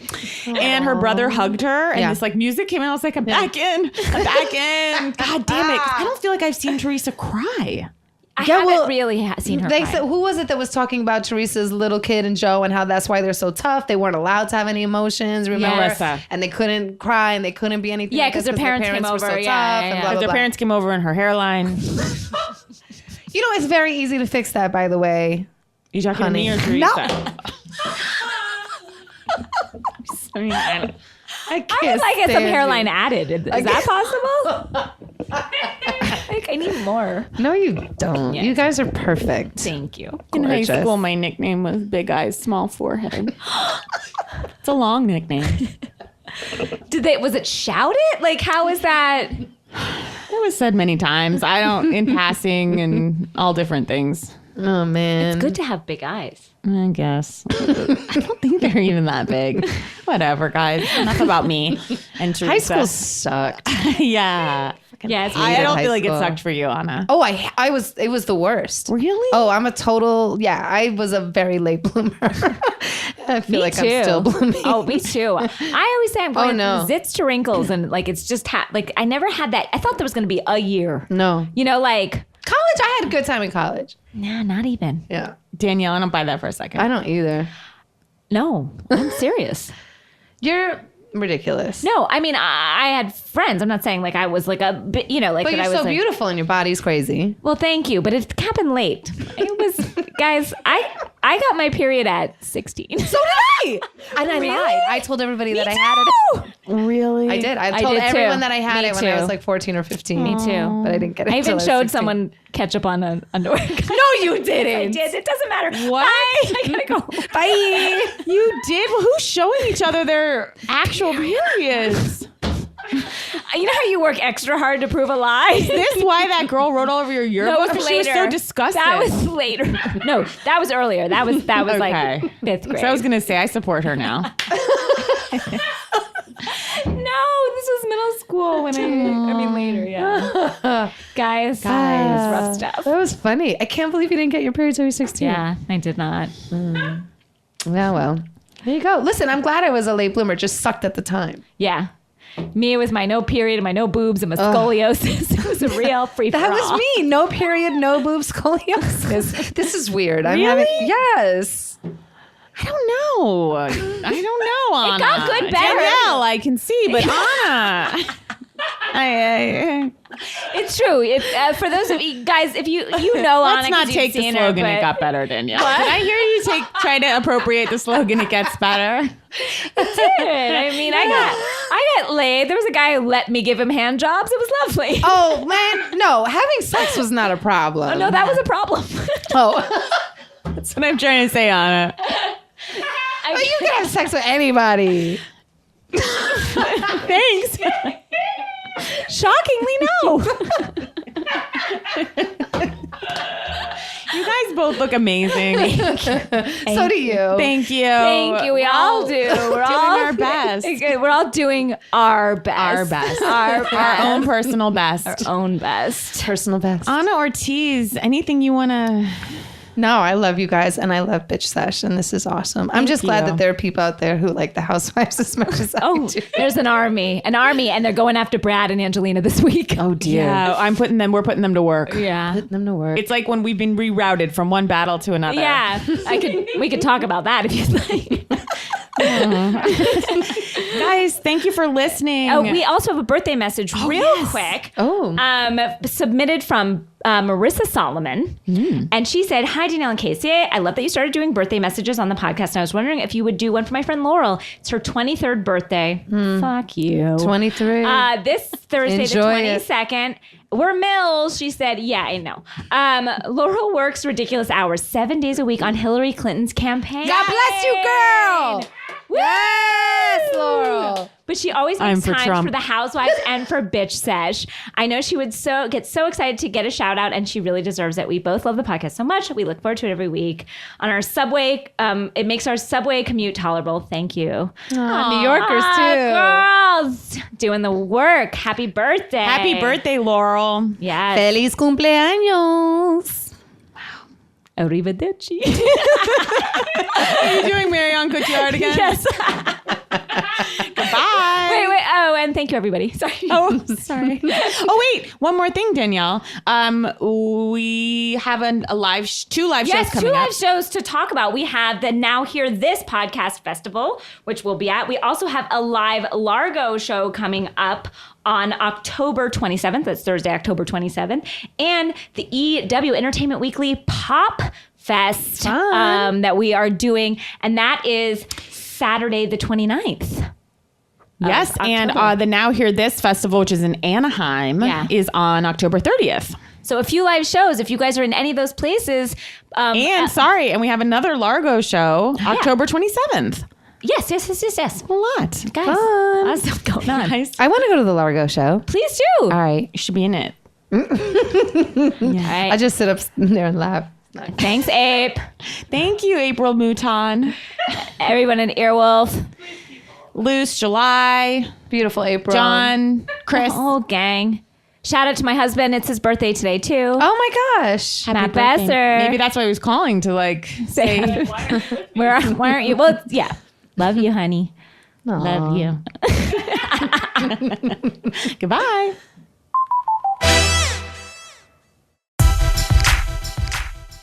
And her brother hugged her and this like music came out. I was like, I'm back in. God damn it. 'Cause I don't feel like I've seen Teresa cry. I haven't really seen her They cry. said, who was it that was talking about Teresa's little kid and Joe and how that's why they're so tough? They weren't allowed to have any emotions, remember? Yes. And they couldn't cry and they couldn't be anything. Yeah, 'cause their parents came were over, so tough yeah, and yeah. blah, blah, Their blah. parents came over and her hairline. You know, it's very easy to fix that, by the way. You talking Honey. to me or Teresa? I mean, I I would can't like get some stand hairline you. added. Is that possible? Like, I need more. No, you don't. Yeah. You guys are perfect. Thank you. in high Gorgeous. school, my nickname was Big Eyes, Small Forehead. It's a long nickname. Was it shouted? Like, how is that? It was said many times. In passing and all different things. Oh, man. It's good to have big eyes. I guess. I don't think they're even that big. Whatever, guys. Enough about me. And Teresa. High school sucked. Yeah. Yeah, it's I don't high feel like it school. sucked for you, Anna. Oh, it was the worst. Really? Oh, I'm a total, I was a very late bloomer. I feel like I'm still blooming. Oh, me too. I always say I'm going no. zits to wrinkles, and like it's just like I never had that. I thought there was going to be a year. No. You know, like College, I had a good time in college. nah, not even. Yeah. Danielle, I don't buy that for a second. I don't either. No, I'm serious. You're ridiculous. No, I mean I had friends. I'm not saying like I was like a bit, you know, like But that you're I was so like, beautiful and your body's crazy. Well, thank you, but it happened late. It was, guys. I got my period at 16. So did I. And I lied. I told everybody that I had it. Really? I did. I I told did everyone too. that I had Me it when I too. was like 14 or 15. Me too. But I didn't get it. I even till showed 16. someone ketchup on an underwear. No, you didn't. I did. It doesn't matter. What? Bye. I gotta go. Bye. You did? Well, who's showing each other their actual periods? You know how you work extra hard to prove a lie? Is this why that girl wrote all over your yearbook? was She was so later. disgusted. That was later. No, that was earlier. That was Okay. like 5th grade. So I was going to say, I support her now. No, this was middle school when I mean later, yeah. Guys, rough stuff. That was funny. I can't believe you didn't get your period till you were 16. Yeah, I did not. Yeah, well. There you go. Listen, I'm glad I was a late bloomer. It just sucked at the time. Yeah. Me, it was my no period and my no boobs and my scoliosis. It was a real free for That all. was me. No period, no boobs, scoliosis. This is weird. I'm Really? having yes. I don't know. I don't know, Anna. It got good better. Danielle, I can see, but Anna. It's true. If for those of you guys, if you know Let's Anna, not 'cause take you've the seen slogan, her, it but got better, Danielle. Did I hear you try to appropriate the slogan, it gets better? I mean, I got laid. There was a guy who let me give him hand jobs. It was lovely. Oh man, no. Having sex was not a problem. No, that was a problem. Oh. That's what I'm trying to say, Anna. But you can have sex with anybody. Thanks. Shockingly, no. You guys both look amazing. So do you. Thank you. Thank you. We all do. We're all our best. We're all doing our best. Our best. Our own personal best. Our own best. Personal best. Anna Ortiz, anything you want to... No, I love you guys and I love Bitch Sesh and this is awesome. I'm just glad you. that there are people out there who like the Housewives as much as I do. There's an army, and they're going after Brad and Angelina this week. Oh dear. Yeah, we're putting them to work. Yeah. Putting them to work. It's like when we've been rerouted from one battle to another. Yeah, we could talk about that if you'd like. Guys, thank you for listening. Oh, we also have a birthday message real quick. Submitted from Marissa Solomon. And she said, "Hi, Danielle and Casey. I love that you started doing birthday messages on the podcast. And I was wondering if you would do one for my friend Laurel. It's her 23rd birthday. Fuck you. 23. This Thursday, Enjoy the it. 22nd. We're Mills," she said. Yeah, I know. Laurel works ridiculous hours, 7 days a week on Hillary Clinton's campaign. God bless you, girl. Woo! Yes, Laurel. But she always I'm makes for time Trump. for the housewives and for Bitch Sesh. I know she would get so excited to get a shout out, and she really deserves it. We both love the podcast so much. We look forward to it every week. On our subway, it makes our subway commute tolerable. Thank you. New Yorkers too. Girls, doing the work. Happy birthday. Happy birthday, Laurel. Yes. Feliz cumpleaños. Arrivederci. Are you doing Marion Cotillard again? Yes. Goodbye. Wait. Oh, and thank you, everybody. Sorry. Oh, sorry. Oh, wait. One more thing, Danielle. We have two live shows Yes, coming two up. live shows to talk about. We have the Now Hear This podcast festival, which we'll be at. We also have a live Largo show coming up on October 27th. That's Thursday, October 27th. And the EW Entertainment Weekly Pop Fest that we are doing. And that is Saturday the 29th. Yes, and the Now Hear This festival, which is in Anaheim, is on October 30th. So a few live shows. If you guys are in any of those places. And we have another Largo show, October 27th. Yes. A lot. Guys, Fun. lots of stuff going on. I want to go to the Largo show. Please do. All right. You should be in it. All right. I just sit up there and laugh. Thanks, Ape. Thank you, April Mouton. Everyone in Earwolf. Luce, July. Beautiful April. John, Chris. Oh, gang. Shout out to my husband. It's his birthday today, too. Oh my gosh. Matt Besser. Maybe that's why he was calling to say. Why aren't you? Well, yeah. Love you, honey. Aww. Love you. Goodbye.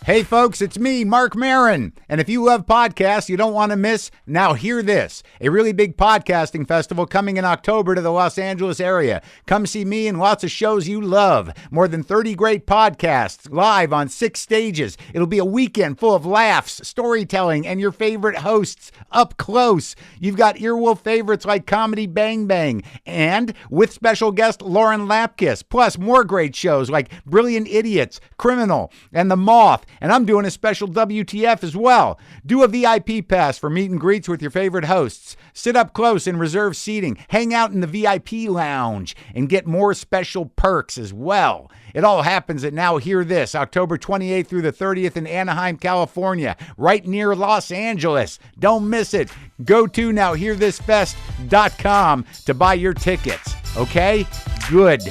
Hey folks, it's me, Mark Maron. And if you love podcasts you don't want to miss, now hear this. A really big podcasting festival coming in October to the Los Angeles area. Come see me and lots of shows you love. More than 30 great podcasts live on 6 stages. It'll be a weekend full of laughs, storytelling, and your favorite hosts up close. You've got Earwolf favorites like Comedy Bang Bang and with special guest Lauren Lapkus, plus more great shows like Brilliant Idiots, Criminal, and The Moth. And I'm doing a special WTF as well. Do a VIP pass for meet and greets with your favorite hosts. Sit up close in reserved seating. Hang out in the VIP lounge and get more special perks as well. It all happens at Now Hear This, October 28th through the 30th in Anaheim, California, right near Los Angeles. Don't miss it. Go to nowhearthisfest.com to buy your tickets. Okay? Good.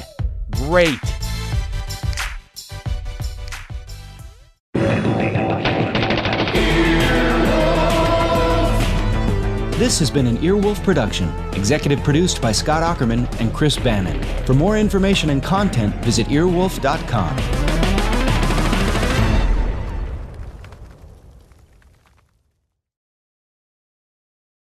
Great. This has been an Earwolf production, executive produced by Scott Aukerman and Chris Bannon. For more information and content, visit earwolf.com.